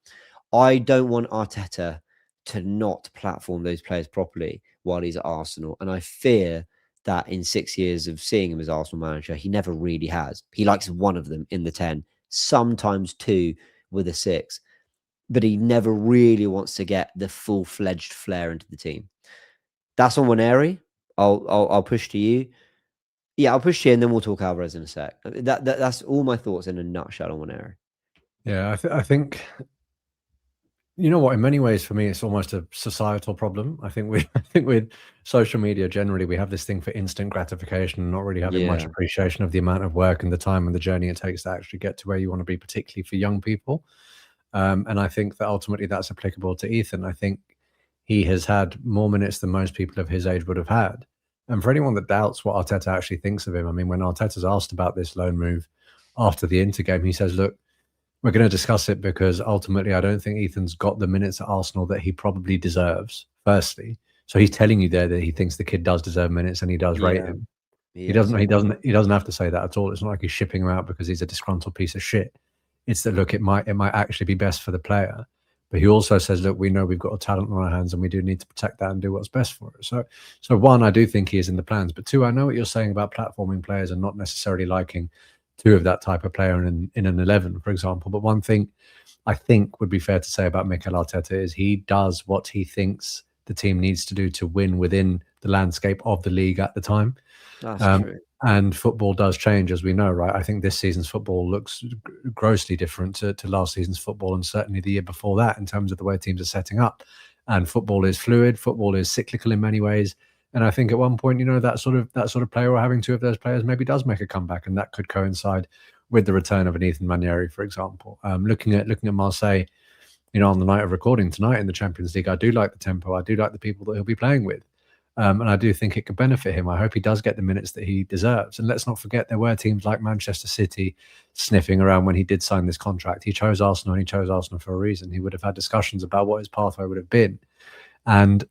I don't want Arteta to not platform those players properly while he's at Arsenal. And I fear that in 6 years of seeing him as Arsenal manager, he never really has. He likes one of them in the 10, sometimes 2 with a 6, but he never really wants to get the full-fledged flair into the team. That's on Nwaneri. I'll push to you. Yeah, I'll push to you, and then we'll talk Alvarez in a sec. That's all my thoughts in a nutshell on Nwaneri. Yeah, I think, you know what, in many ways for me it's almost a societal problem. I think with social media generally we have this thing for instant gratification and not really having much appreciation of the amount of work and the time and the journey it takes to actually get to where you want to be, particularly for young people. And I think that ultimately that's applicable to Ethan. I think he has had more minutes than most people of his age would have had. And for anyone that doubts what Arteta actually thinks of him, I mean, when Arteta's asked about this loan move after the Inter game, he says, look, we're going to discuss it because ultimately I don't think Ethan's got the minutes at Arsenal that he probably deserves, firstly. So he's telling you there that he thinks the kid does deserve minutes and he does rate him. He doesn't have to say that at all. It's not like he's shipping him out because he's a disgruntled piece of shit. It's that, look, it might actually be best for the player. But he also says, look, we know we've got a talent on our hands and we do need to protect that and do what's best for it. So one, I do think he is in the plans. But two, I know what you're saying about platforming players and not necessarily liking 2 of that type of player in an 11, for example. But one thing I think would be fair to say about Mikel Arteta is he does what he thinks the team needs to do to win within the landscape of the league at the time. That's true. And football does change, as we know, right? I think this season's football looks grossly different to last season's football and certainly the year before that in terms of the way teams are setting up. And football is fluid. Football is cyclical in many ways. And I think at one point, that sort of player or having 2 of those players maybe does make a comeback, and that could coincide with the return of an Ethan Nwaneri, for example. Looking at Marseille, on the night of recording tonight in the Champions League, I do like the tempo. I do like the people that he'll be playing with. And I do think it could benefit him. I hope he does get the minutes that he deserves. And let's not forget, there were teams like Manchester City sniffing around when he did sign this contract. He chose Arsenal, and he chose Arsenal for a reason. He would have had discussions about what his pathway would have been. And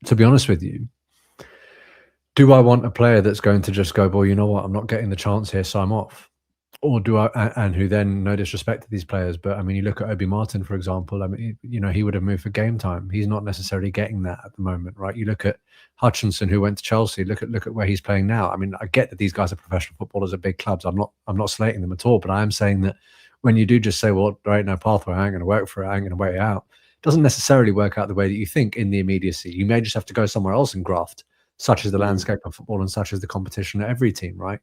to be honest with you, do I want a player that's going to just go, well, you know what, I'm not getting the chance here, so I'm off? Or do I, and who then, no disrespect to these players, but I mean, you look at Obi Martin, for example, I mean, he would have moved for game time. He's not necessarily getting that at the moment, right? You look at Hutchinson, who went to Chelsea, look at where he's playing now. I mean, I get that these guys are professional footballers at big clubs. I'm not slating them at all, but I am saying that when you do just say, well, there ain't no pathway, I ain't going to work for it, I ain't going to wait it out, it doesn't necessarily work out the way that you think in the immediacy. You may just have to go somewhere else and graft, such as the landscape of football and such as the competition at every team, right?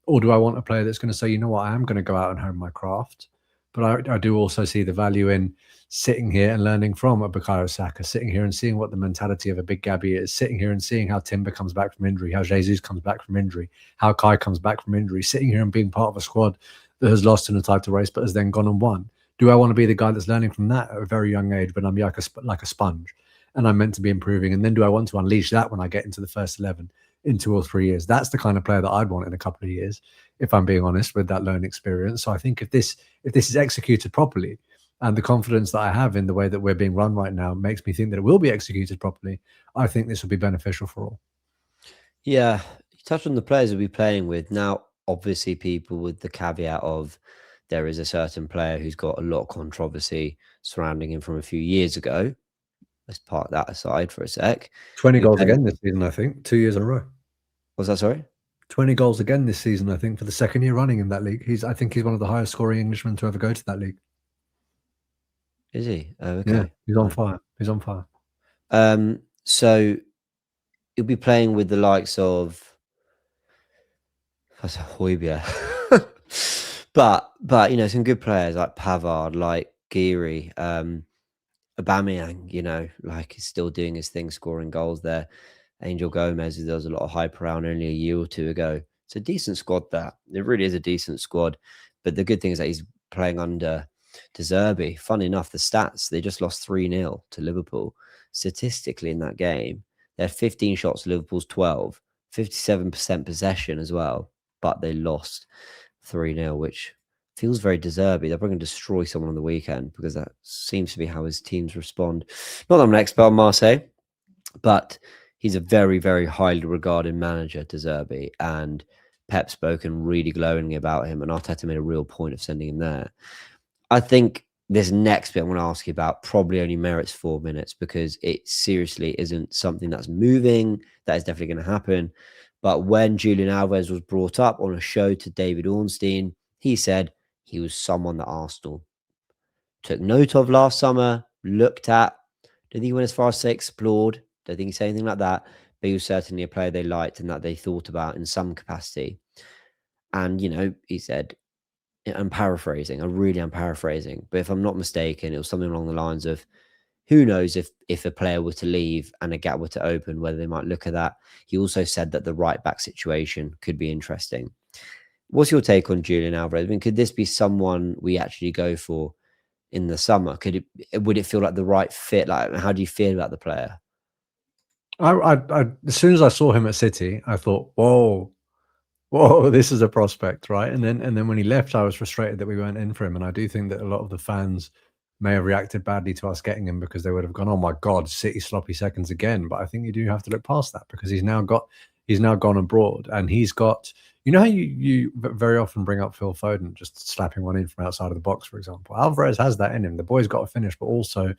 Or do I want a player that's going to say, you know what, I am going to go out and hone my craft? But I do also see the value in sitting here and learning from a Bukayo Saka, sitting here and seeing what the mentality of a Big Gabby is, sitting here and seeing how Timber comes back from injury, how Jesus comes back from injury, how Kai comes back from injury, sitting here and being part of a squad that has lost in a title race but has then gone and won. Do I want to be the guy that's learning from that at a very young age when I'm like a sponge and I'm meant to be improving? And then do I want to unleash that when I get into the first 11 in 2 or 3 years? That's the kind of player that I'd want in a couple of years, if I'm being honest, with that loan experience. So I think if this is executed properly, and the confidence that I have in the way that we're being run right now makes me think that it will be executed properly, I think this will be beneficial for all. Yeah, you touched on the players we'll be playing with. Now, obviously people with the caveat of there is a certain player who's got a lot of controversy surrounding him from a few years ago. Let's park that aside for a sec. 20 goals again this season, I think. 2 years in a row. Was that, sorry? 20 goals again this season, I think, for the second year running in that league. I think he's one of the highest scoring Englishmen to ever go to that league. Is he? Oh, okay. Yeah, he's on fire. He's on fire. So he'll be playing with the likes of Højbjerg. but you know, some good players like Pavard, like Geary, Aubameyang, you know, like he's still doing his thing, scoring goals there. Angel Gomez, who there was a lot of hype around only a year or two ago. It's a decent squad, that. It really is a decent squad. But the good thing is that he's playing under De Zerbi. Funny enough, the stats, they just lost 3-0 to Liverpool. Statistically in that game, they had 15 shots, Liverpool's 12, 57% possession as well. But they lost 3-0, which feels very De Zerbi. They're probably going to destroy someone on the weekend because that seems to be how his teams respond. Not that I'm an expert on Marseille, but he's a very, very highly regarded manager, De Zerbi, and Pep's spoken really glowingly about him, and Arteta made a real point of sending him there. I think this next bit I want to ask you about probably only merits 4 minutes because it seriously isn't something that's moving. That is definitely going to happen. But when Julian Alvarez was brought up on a show to David Ornstein, he said he was someone that Arsenal took note of last summer, looked at. Don't think he went as far as say explored. Don't think he said anything like that. But he was certainly a player they liked and that they thought about in some capacity. And, you know, he said, I'm paraphrasing. I really am paraphrasing. But if I'm not mistaken, it was something along the lines of, who knows if a player were to leave and a gap were to open, whether they might look at that. He also said that the right back situation could be interesting. What's your take on Julian Alvarez? I mean, could this be someone we actually go for in the summer? Would it feel like the right fit? Like, how do you feel about the player? As soon as I saw him at City, I thought, whoa, this is a prospect, right? And then when he left, I was frustrated that we weren't in for him. And I do think that a lot of the fans may have reacted badly to us getting him because they would have gone, oh my God, City sloppy seconds again. But I think you do have to look past that because he's now gone abroad and he's got, you know how you very often bring up Phil Foden just slapping one in from outside of the box, for example. Alvarez has that in him. The boy's got to finish, but also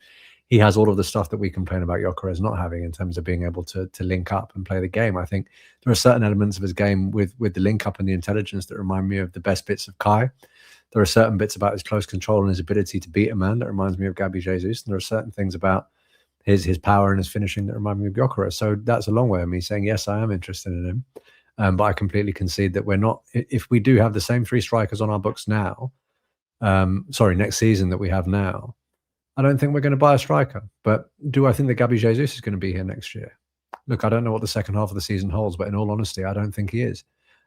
he has all of the stuff that we complain about Gyökeres not having in terms of being able to link up and play the game. I think there are certain elements of his game with the link up and the intelligence that remind me of the best bits of Kai. There are certain bits about his close control and his ability to beat a man that reminds me of Gabby Jesus. And there are certain things about his power and his finishing that remind me of Gyökeres. So that's a long way of me saying, yes, I am interested in him. But I completely concede that we're not, if we do have the same 3 strikers on our books now, next season that we have now, I don't think we're going to buy a striker. But do I think that Gabby Jesus is going to be here next year? Look, I don't know what the second half of the season holds, but in all honesty, I don't think he is.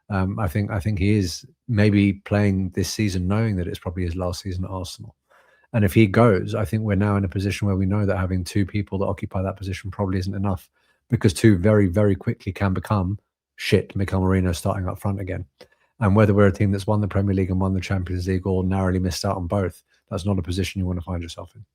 I think he is maybe playing this season knowing that it's probably his last season at Arsenal. And if he goes, I think we're now in a position where we know that having 2 people that occupy that position probably isn't enough because 2 very, very quickly can become Mikel Merino starting up front again. And whether we're a team that's won the Premier League and won the Champions League or narrowly missed out on both, that's not a position you want to find yourself in.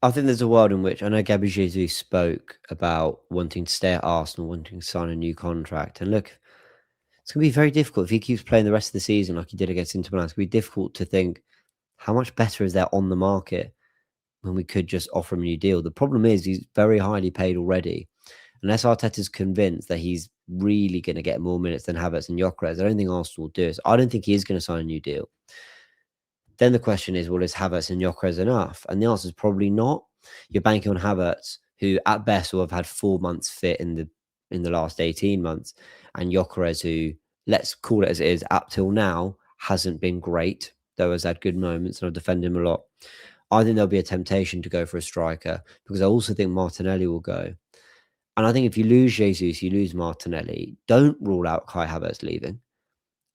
I think there's a world in which I know Gabby Jesus spoke about wanting to stay at Arsenal, wanting to sign a new contract. And look, it's going to be very difficult if he keeps playing the rest of the season like he did against Inter Milan. It's going to be difficult to think how much better is there on the market when we could just offer him a new deal. The problem is he's very highly paid already. Unless Arteta's convinced that he's really going to get more minutes than Havertz and Gyökeres, I don't think Arsenal will do it. So I don't think he is going to sign a new deal. Then the question is, well, is Havertz and Gyökeres enough? And the answer is probably not. You're banking on Havertz, who at best will have had 4 months fit in the last 18 months, and Gyökeres, who, let's call it as it is, up till now hasn't been great, though has had good moments, and I've defended him a lot. I think there'll be a temptation to go for a striker because I also think Martinelli will go. And I think if you lose Jesus, you lose Martinelli. Don't rule out Kai Havertz leaving.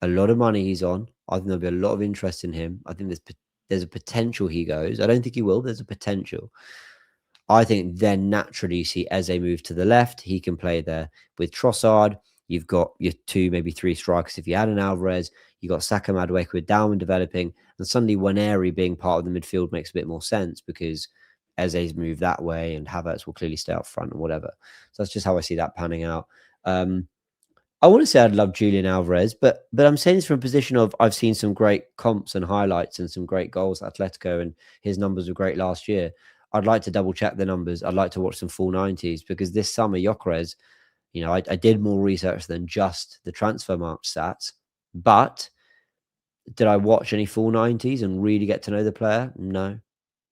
A lot of money he's on. I think there'll be a lot of interest in him. I think there's a potential he goes. I don't think he will. There's a potential. I think then naturally you see Eze move to the left. He can play there with Trossard. You've got your 2, maybe 3 strikers. If you add an Alvarez, you've got Saka Madueke with Darwin developing. And suddenly Nwaneri being part of the midfield makes a bit more sense because Eze's moved that way and Havertz will clearly stay up front and whatever. So that's just how I see that panning out. I want to say I'd love Julian Alvarez, but I'm saying this from a position of I've seen some great comps and highlights and some great goals at Atletico, and his numbers were great last year. I'd like to double check the numbers. I'd like to watch some full 90s because this summer, Gyökeres, I did more research than just the transfer mark stats, but did I watch any full 90s and really get to know the player? No.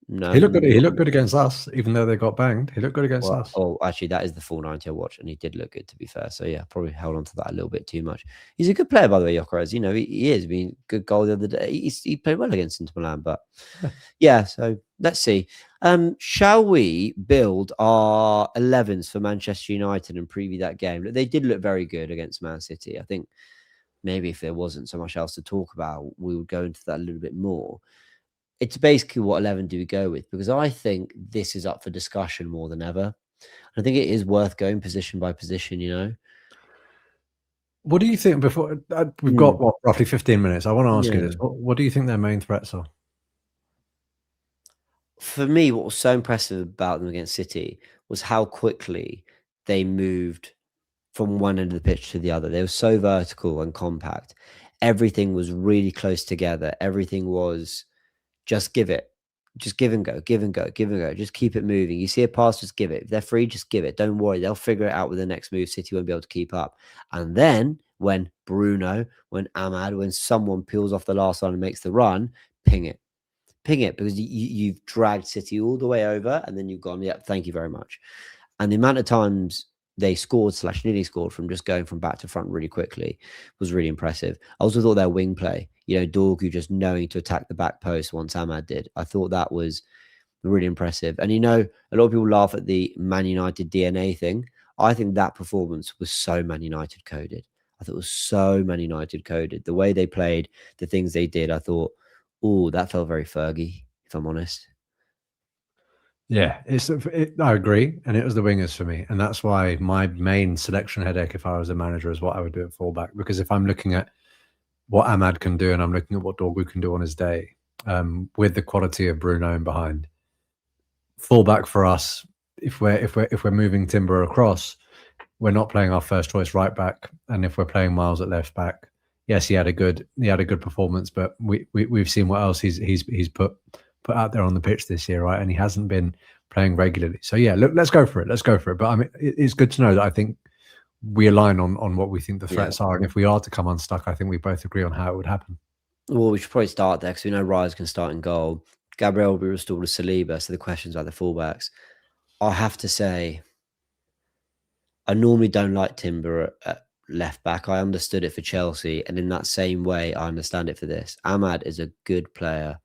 He looked good. He looked good against us, even though they got banged. He looked good against us. Oh, actually, that is the full 90 I watched, and he did look good, to be fair. So, yeah, probably held on to that a little bit too much. He's a good player, by the way, Gyökeres. He is. I mean, good goal the other day. He played well against Inter Milan, but yeah, so let's see. Shall we build our 11s for Manchester United and preview that game? They did look very good against Man City. I think maybe if there wasn't so much else to talk about, we would go into that a little bit more. It's basically what 11 do we go with? Because I think this is up for discussion more than ever. I think it is worth going position by position, What do you think before we've got roughly 15 minutes? I want to ask you this. What do you think their main threats are? For me, what was so impressive about them against City was how quickly they moved from one end of the pitch to the other. They were so vertical and compact. Everything was really close together. Everything was just give it. Just give and go, give and go, give and go. Just keep it moving. You see a pass, just give it. If they're free, just give it. Don't worry. They'll figure it out with the next move. City won't be able to keep up. And then when Bruno, when Ahmad, when someone peels off the last line and makes the run, ping it. Ping it, because you've dragged City all the way over and then you've gone, yeah, thank you very much. And the amount of times they scored / nearly scored from just going from back to front really quickly was really impressive. I also thought their wing play, Dorgu just knowing to attack the back post once Ahmad did. I thought that was really impressive. And a lot of people laugh at the Man United DNA thing. I think that performance was so Man United coded. I thought it was so Man United coded. The way they played, the things they did, I thought, oh, that felt very Fergie, if I'm honest. Yeah, I agree. And it was the wingers for me. And that's why my main selection headache, if I was a manager, is what I would do at fullback. Because if I'm looking at what Ahmad can do and I'm looking at what Dorgu can do on his day, with the quality of Bruno in behind, fullback for us, if we're moving Timber across, we're not playing our first choice right back. And if we're playing Miles at left back, yes, he had a good performance, but we've seen what else he's put out there on the pitch this year, right? And he hasn't been playing regularly. So yeah, look, let's go for it. But I mean, it's good to know that I think we align on what we think the threats are, and if we are to come unstuck, I think we both agree on how it would happen. Well, we should probably start there because we know Rise can start in goal. Gabriel will be restored to Saliba. So the questions about the fullbacks, I have to say, I normally don't like Timber at left back. I understood it for Chelsea, and in that same way, I understand it for this. Ahmad is a good player,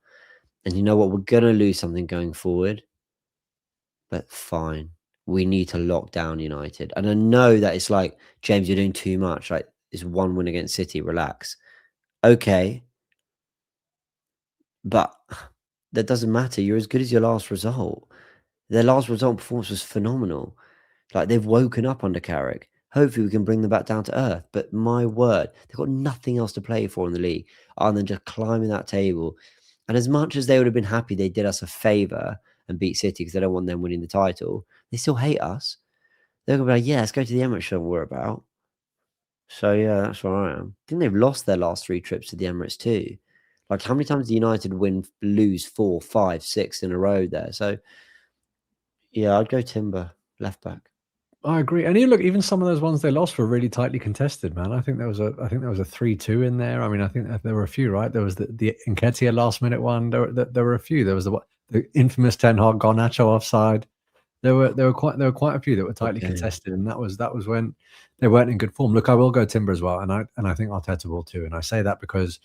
and you know what? We're gonna lose something going forward, but fine. We need to lock down United, and I know that it's like, James, you're doing too much. Like, it's one win against City. Relax. Okay, but that doesn't matter. You're as good as your last result. Their last result performance was phenomenal. Like, they've woken up under Carrick. Hopefully we can bring them back down to earth. But my word, they've got nothing else to play for in the league other than just climbing that table. And as much as they would have been happy they did us a favour and beat City because they don't want them winning the title, they still hate us. They're going to be like, yeah, let's go to the Emirates, don't worry about. So, yeah, that's where I am. I think they've lost their last 3 trips to the Emirates too. Like, how many times did United lose 4, 5, 6 in a row there? So, yeah, I'd go Timber, left back. I agree. And you look, even some of those ones they lost were really tightly contested, man. I think there was a 3-2 in there. I mean, I think there were a few, right? There was the Nketiah last minute one. There were a few. There was the infamous Ten Hag Garnacho offside. There were quite a few that were tightly contested, and that was when they weren't in good form. Look, I will go Timber as well, and I think Arteta will too. And I say that because,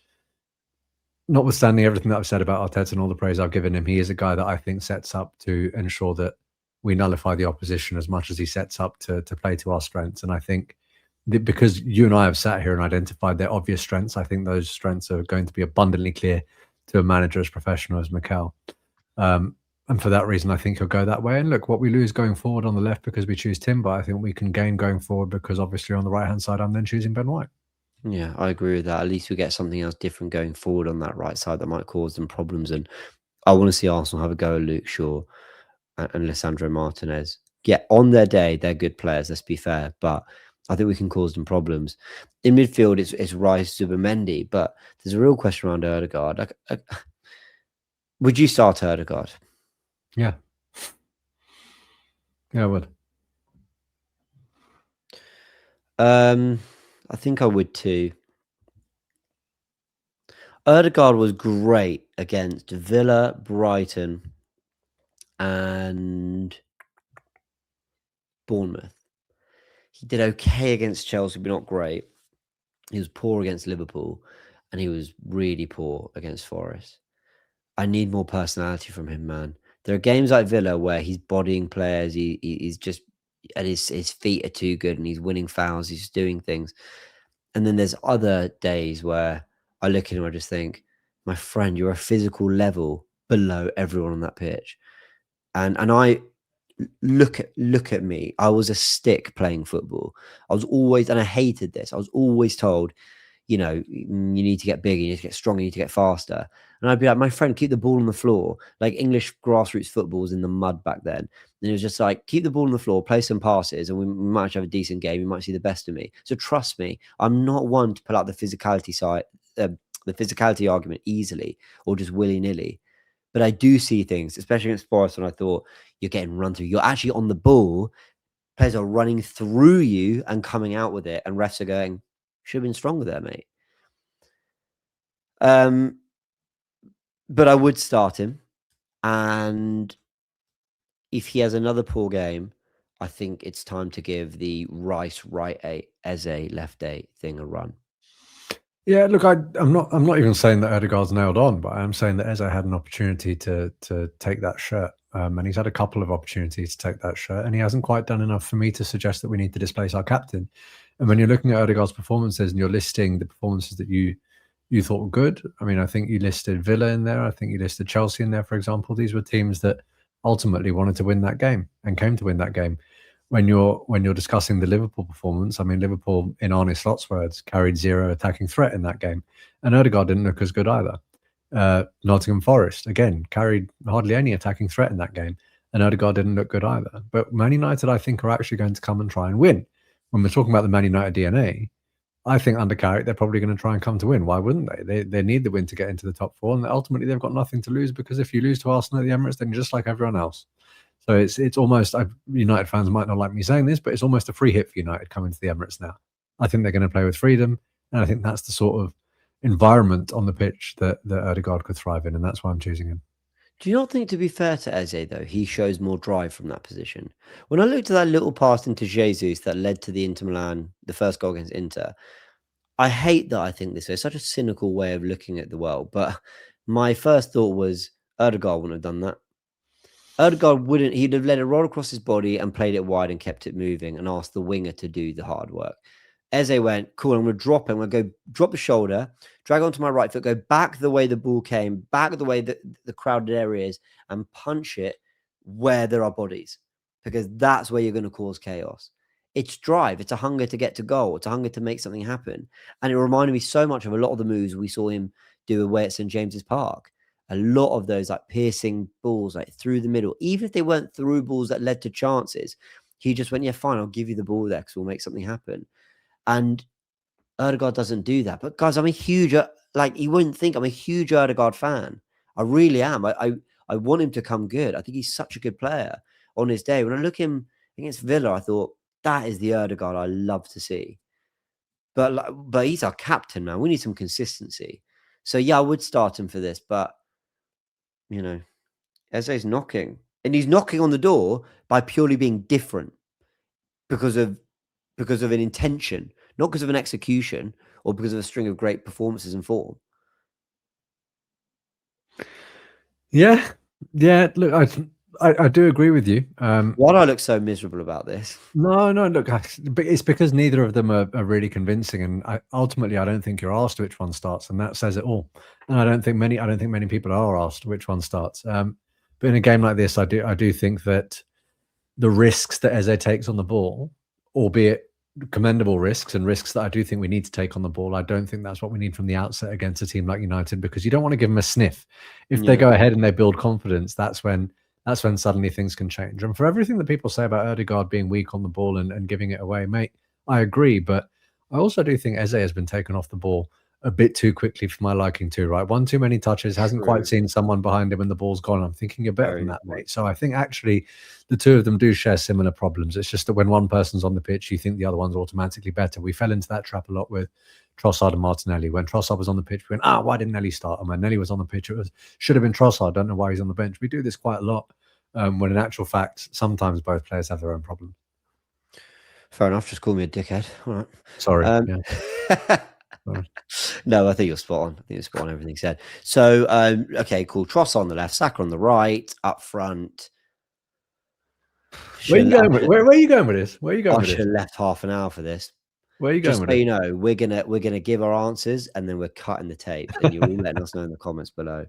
notwithstanding everything that I've said about Arteta and all the praise I've given him, he is a guy that I think sets up to ensure that we nullify the opposition as much as he sets up to play to our strengths. And I think because you and I have sat here and identified their obvious strengths, I think those strengths are going to be abundantly clear to a manager as professional as Mikel. And for that reason, I think he'll go that way. And look, what we lose going forward on the left because we choose Timber, I think we can gain going forward because obviously on the right-hand side, I'm then choosing Ben White. Yeah, I agree with that. At least we get something else different going forward on that right side that might cause them problems. And I want to see Arsenal have a go at Luke Shaw and Lisandro Martinez. Yeah, on their day, they're good players, let's be fair. But I think we can cause them problems. In midfield, it's Rice, Zubimendi, but there's a real question around Ødegaard. Would you start Ødegaard? Yeah. Yeah, I would. I think I would too. Ødegaard was great against Villa, Brighton, and Bournemouth. He did okay against Chelsea, but not great. He was poor against Liverpool, and he was really poor against Forest. I need more personality from him, man. There are games like Villa where he's bodying players. He's just, and his feet are too good, and he's winning fouls. He's just doing things. And then there's other days where I look at him, I just think, my friend, you're a physical level below everyone on that pitch. And I look at me. I was a stick playing football. I was always, and I hated this. I was always told, you know, you need to get bigger, you need to get stronger, you need to get faster. And I'd be like, my friend, keep the ball on the floor. Like English grassroots football was in the mud back then. And it was just like, keep the ball on the floor, play some passes, and we might have a decent game. You might see the best of me. So trust me, I'm not one to pull out the physicality side, the physicality argument easily or just willy-nilly. But I do see things, especially against Forest, when I thought, you're getting run through. You're actually on the ball. Players are running through you and coming out with it. And refs are going, should have been stronger there, mate. But I would start him. And if he has another poor game, I think it's time to give the Rice right A, Eze left A thing a run. Yeah, look, I'm not even saying that Ødegaard's nailed on, but I am saying that Eze had an opportunity to take that shirt, and he's had a couple of opportunities to take that shirt, and he hasn't quite done enough for me to suggest that we need to displace our captain. And when you're looking at Ødegaard's performances and you're listing the performances that you thought were good, I mean, I think you listed Villa in there. I think you listed Chelsea in there, for example. These were teams that ultimately wanted to win that game and came to win that game. When you're discussing the Liverpool performance, I mean, Liverpool, in Arne Slot's words, carried zero attacking threat in that game, and Ødegaard didn't look as good either. Nottingham Forest, again, carried hardly any attacking threat in that game, and Ødegaard didn't look good either. But Man United, I think, are actually going to come and try and win. When we're talking about the Man United DNA, I think under Carrick, they're probably going to try and come to win. Why wouldn't they? They need the win to get into the top four, and ultimately they've got nothing to lose, because if you lose to Arsenal at the Emirates, then you're just like everyone else. So it's almost, United fans might not like me saying this, but it's almost a free hit for United coming to the Emirates now. I think they're going to play with freedom, and I think that's the sort of environment on the pitch that Ødegaard could thrive in, and that's why I'm choosing him. Do you not think, to be fair to Eze, though, he shows more drive from that position? When I looked at that little pass into Jesus that led to the Inter Milan, the first goal against Inter, I hate that I think this way. It's such a cynical way of looking at the world, but my first thought was Ødegaard wouldn't have done that. Ødegaard wouldn't. He'd have let it roll across his body and played it wide and kept it moving and asked the winger to do the hard work. Eze went, cool, I'm going to drop him. I'm going to go drop the shoulder, drag onto my right foot, go back the way the ball came, back the way that the crowded area is, and punch it where there are bodies, because that's where you're going to cause chaos. It's drive. It's a hunger to get to goal. It's a hunger to make something happen. And it reminded me so much of a lot of the moves we saw him do away at St. James's Park. A lot of those like piercing balls, like through the middle, even if they weren't through balls that led to chances, he just went, yeah, fine, I'll give you the ball there because we'll make something happen. And Ødegaard doesn't do that. But guys, I'm a huge, like, you wouldn't think I'm a huge Ødegaard fan. I really am. I want him to come good. I think he's such a good player on his day. When I look him against Villa, I thought, that is the Ødegaard I love to see. But he's our captain, man. We need some consistency. So yeah, I would start him for this, but you know, Eze's knocking. And he's knocking on the door by purely being different because of an intention, not because of an execution or because of a string of great performances and form. Yeah. Look, I do agree with you. Why do I look so miserable about this? No, look, it's because neither of them are really convincing, and ultimately, I don't think you're asked which one starts, and that says it all. And I don't think many people are asked which one starts. But in a game like this, I do think that the risks that Eze takes on the ball, albeit commendable risks and risks that I do think we need to take on the ball, I don't think that's what we need from the outset against a team like United, because you don't want to give them a sniff. If they go ahead and they build confidence, that's when suddenly things can change. And for everything that people say about Ødegaard being weak on the ball and giving it away, mate, I agree, but I also do think Eze has been taken off the ball a bit too quickly for my liking too, right? One too many touches, hasn't quite seen someone behind him and the ball's gone. I'm thinking you're better than that, mate. So I think actually the two of them do share similar problems. It's just that when one person's on the pitch, you think the other one's automatically better. We fell into that trap a lot with Trossard and Martinelli. When Trossard was on the pitch, we went, why didn't Nelly start? And when Nelly was on the pitch, should have been Trossard. Don't know why he's on the bench. We do this quite a lot. When in actual fact, sometimes both players have their own problems. Fair enough. Just call me a dickhead. All right. Sorry. No, I think you're spot on. I think you're spot on everything said. So, okay, cool. Tross on the left, Saka on the right, up front. Where are you going with this? Where are you going with this? I should have left half an hour for this. Where are you going with it? it? You know, we're gonna give our answers and then we're cutting the tape, and you're all letting us know in the comments below.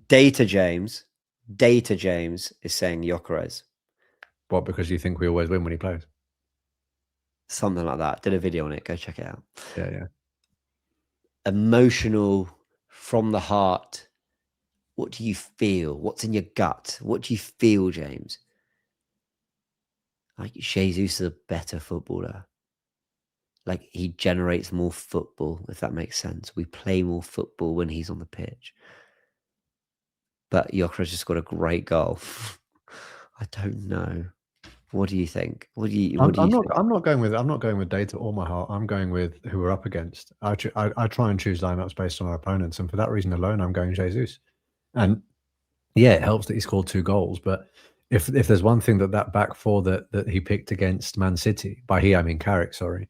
Data James is saying Gyökeres. What, because you think we always win when he plays? Something like that. Did a video on it. Go check it out. Yeah. Emotional, from the heart. What do you feel? What's in your gut? What do you feel, James? Like, Jesus is a better footballer. Like, he generates more football, if that makes sense. We play more football when he's on the pitch. But Gyökeres just got a great goal. I don't know. What do you think? I'm not going with data or my heart. I'm going with who we're up against. I try and choose lineups based on our opponents, and for that reason alone, I'm going Jesus. And yeah, it helps that he scored 2 goals. But if there's one thing that back four that he picked against Man City, by he I mean Carrick, sorry.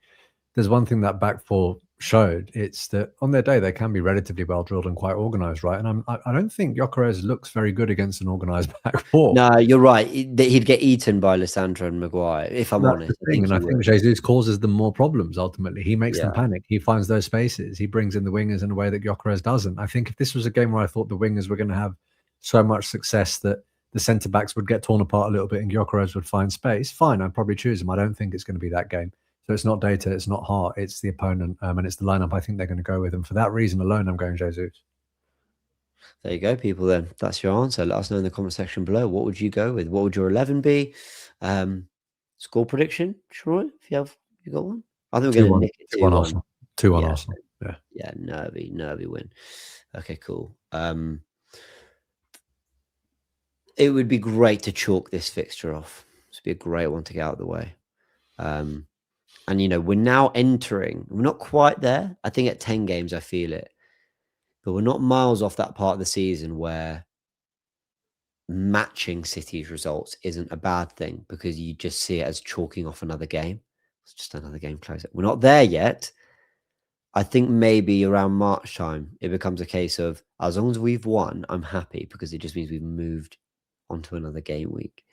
There's one thing that back four showed, it's that on their day they can be relatively well drilled and quite organized, right? And I don't think Gyökeres looks very good against an organized back four. No, you're right. He'd get eaten by Lissandro and Maguire, if I'm honest. I think Jesus causes them more problems ultimately. He makes them panic. He finds those spaces. He brings in the wingers in a way that Gyökeres doesn't. I think if this was a game where I thought the wingers were going to have so much success that the centre backs would get torn apart a little bit and Gyökeres would find space, fine, I'd probably choose him. I don't think it's going to be that game. So it's not data, it's not heart, it's the opponent, and it's the lineup I think they're going to go with. And for that reason alone, I'm going Jesus. There you go, people. Then that's your answer. Let us know in the comment section below. What would you go with? What would your 11 be? Score prediction, Sheroy, if you got one. I think we're going to nick it 2-1 Arsenal. 2-1 Arsenal. Yeah, nervy win. Okay, cool. It would be great to chalk this fixture off. This would be a great one to get out of the way. And, you know, we're now entering, we're not quite there. I think at 10 games, I feel it. But we're not miles off that part of the season where matching City's results isn't a bad thing because you just see it as chalking off another game. It's just another game closer. We're not there yet. I think maybe around March time, it becomes a case of as long as we've won, I'm happy because it just means we've moved onto another game week.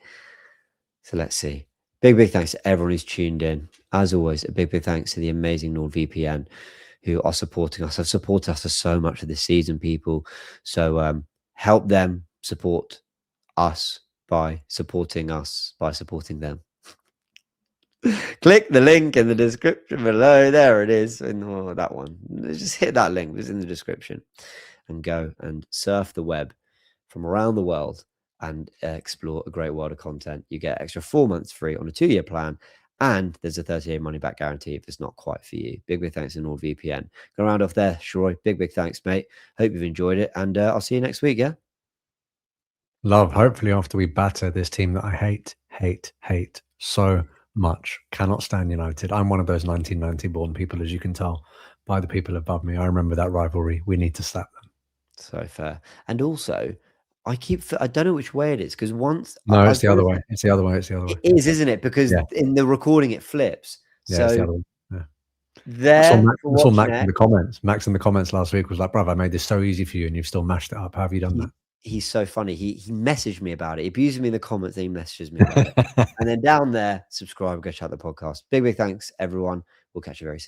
So let's see. Big thanks to everyone who's tuned in. As always, a big thanks to the amazing NordVPN who are supporting us. Have supported us for so much of this season, people. So help them support us by supporting them. Click the link in the description below. There it is. And that one. Just hit that link. It's in the description. And go and surf the web from around the world and explore a great world of content. You get extra 4 months free on a 2-year plan, and there's a 30-day money-back guarantee if it's not quite for you. Big thanks to NordVPN. Gonna round off there, Sheroy. Big thanks, mate. Hope you've enjoyed it, and I'll see you next week, yeah? Love, hopefully after we batter this team that I hate so much. Cannot stand United. I'm one of those 1990 born people, as you can tell by the people above me. I remember that rivalry. We need to slap them. So fair. And also, I don't know which way it is because once it's the other way. It's the other way. It is, isn't it? Because in the recording it flips. Yeah, it's the other way. Yeah. There, I saw Max in the comments. Max in the comments last week was like, "Bruv, I made this so easy for you, and you've still mashed it up. How have you done that?" He's so funny. He messaged me about it. He abuses me in the comments. Then he messages me about it. And then down there, subscribe, go check out the podcast. Big thanks, everyone. We'll catch you very soon.